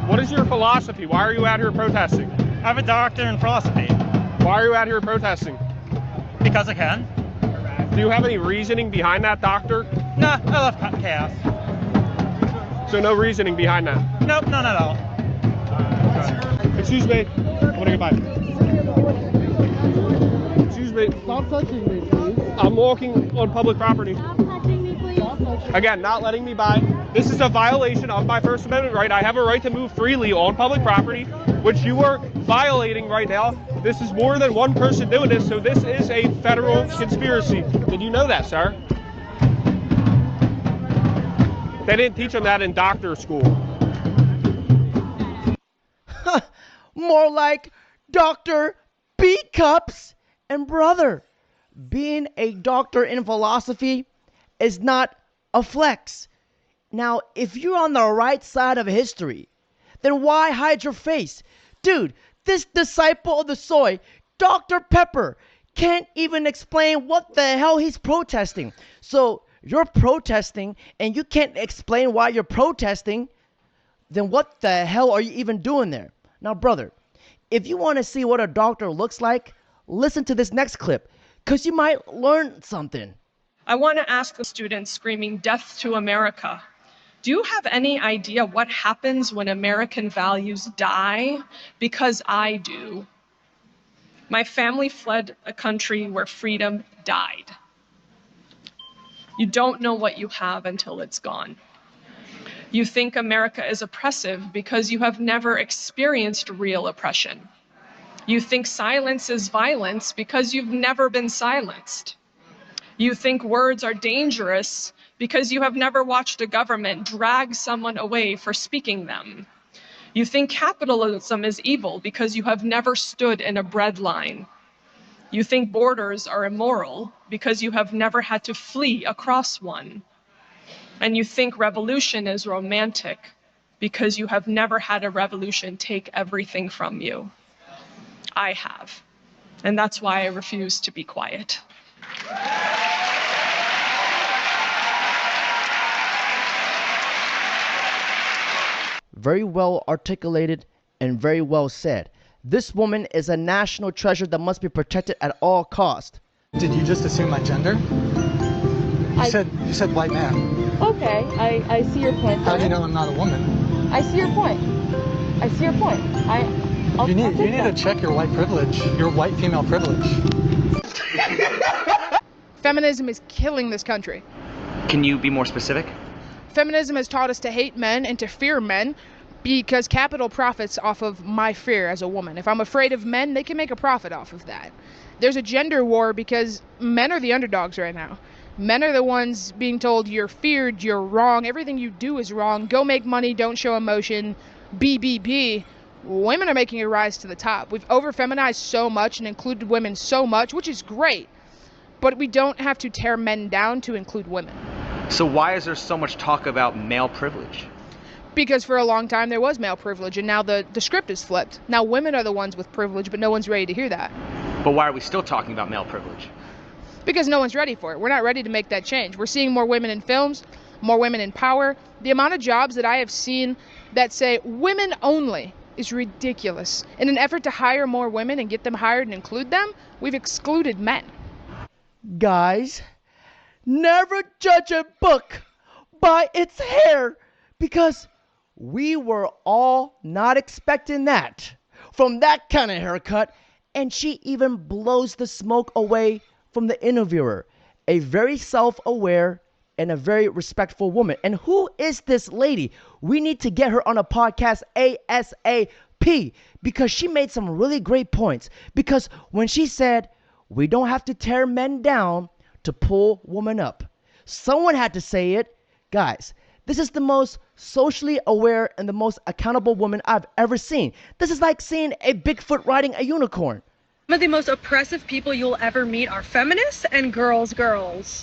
What is your philosophy? Why are you out here protesting? I'm a doctor in philosophy. Why are you out here protesting? Because I can. Do you have any reasoning behind that, doctor? Nah, I love chaos. So no reasoning behind that? Nope, none at all. Excuse me. What are you buying? Excuse me. Stop touching me, please. I'm walking on public property. Stop touching me, please. Again, not letting me by. This is a violation of my First Amendment right. I have a right to move freely on public property, which you are violating right now This is more than one person doing this, so this is a federal conspiracy. Did you know that, sir? They didn't teach them that in doctor school. More like Dr. B Cups. And brother, being a doctor in philosophy is not a flex. Now, if you're on the right side of history, then why hide your face? Dude, this disciple of the soy, Dr. Pepper, can't even explain what the hell he's protesting. So you're protesting and you can't explain why you're protesting, then what the hell are you even doing there? Now, brother, if you want to see what a doctor looks like, listen to this next clip, because you might learn something. I want to ask the students screaming "Death to America." Do you have any idea what happens when American values die? Because I do. My family fled a country where freedom died. You don't know what you have until it's gone. You think America is oppressive because you have never experienced real oppression. You think silence is violence because you've never been silenced. You think words are dangerous because you have never watched a government drag someone away for speaking them. You think capitalism is evil because you have never stood in a bread line. You think borders are immoral because you have never had to flee across one. And you think revolution is romantic because you have never had a revolution take everything from you. I have. And that's why I refuse to be quiet. Very well articulated and very well said. This woman is a national treasure that must be protected at all costs. Did you just assume my gender? You said white man. Okay, I see your point. How do you know I'm not a woman? I see your point. I see your point. You need to check your white privilege, your white female privilege. Feminism is killing this country. Can you be more specific? Feminism has taught us to hate men and to fear men because capital profits off of my fear as a woman. If I'm afraid of men, they can make a profit off of that. There's a gender war because men are the underdogs right now. Men are the ones being told you're feared, you're wrong, everything you do is wrong, go make money, don't show emotion, B. Women are making a rise to the top. We've over-feminized so much and included women so much, which is great, but we don't have to tear men down to include women. So why is there so much talk about male privilege? Because for a long time there was male privilege, and now the script is flipped. Now women are the ones with privilege, but no one's ready to hear that. But why are we still talking about male privilege? Because no one's ready for it. We're not ready to make that change. We're seeing more women in films, more women in power. The amount of jobs that I have seen that say women only is ridiculous. In an effort to hire more women and get them hired and include them, we've excluded men. Guys, never judge a book by its hair, because we were all not expecting that from that kind of haircut, and she even blows the smoke away from the interviewer. A very self-aware and a very respectful woman. And who is this lady? We need to get her on a podcast ASAP, because she made some really great points. Because when she said, we don't have to tear men down to pull women up, someone had to say it. Guys, this is the most socially aware and the most accountable woman I've ever seen. This is like seeing a Bigfoot riding a unicorn. Some of the most oppressive people you'll ever meet are feminists and girls.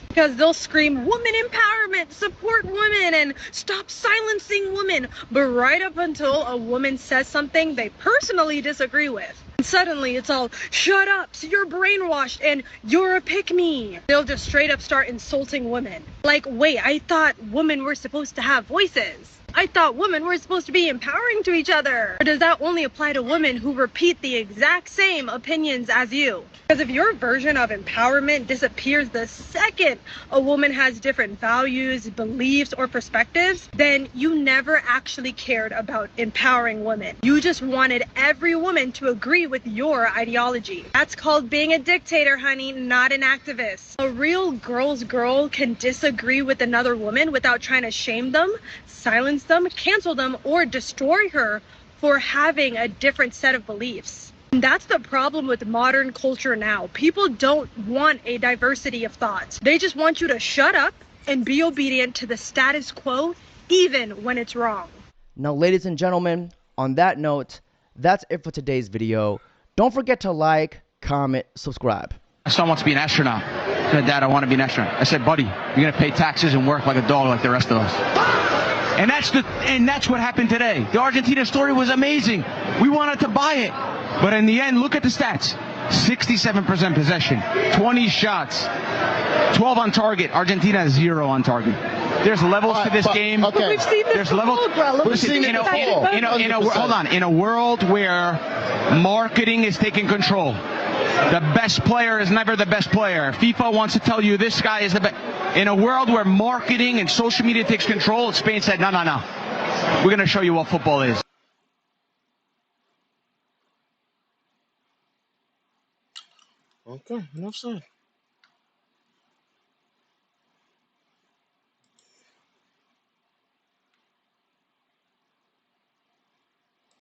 Because they'll scream woman empowerment, support women, and stop silencing women. But right up until a woman says something they personally disagree with, and suddenly it's all, shut up, so you're brainwashed, and you're a pick-me. They'll just straight up start insulting women. Like, wait, I thought women were supposed to have voices. I thought women were supposed to be empowering to each other. Or does that only apply to women who repeat the exact same opinions as you? Because if your version of empowerment disappears the second a woman has different values, beliefs, or perspectives, then you never actually cared about empowering women. You just wanted every woman to agree with your ideology. That's called being a dictator, honey, not an activist. A real girl's girl can disagree with another woman without trying to shame them, silence them, cancel them, or destroy her for having a different set of beliefs. And that's the problem with modern culture now. People don't want a diversity of thoughts. They just want you to shut up and be obedient to the status quo, even when it's wrong. Now, ladies and gentlemen, on that note, that's it for today's video. Don't forget to like, comment, subscribe. My son wants to be an astronaut. He said, Dad, I want to be an astronaut. I said, buddy, you're going to pay taxes and work like a dog like the rest of us. And that's what happened today. The Argentina story was amazing. We wanted to buy it. But in the end, look at the stats. 67% possession, 20 shots, 12 on target. Argentina 0 on target. There's levels to this game. Okay. We've seen this There's levels. We've seen it before. Hold on. In a world where marketing is taking control, the best player is never the best player. FIFA wants to tell you this guy is the best. In a world where marketing and social media takes control, Spain said, no. We're going to show you what football is. Okay, enough said.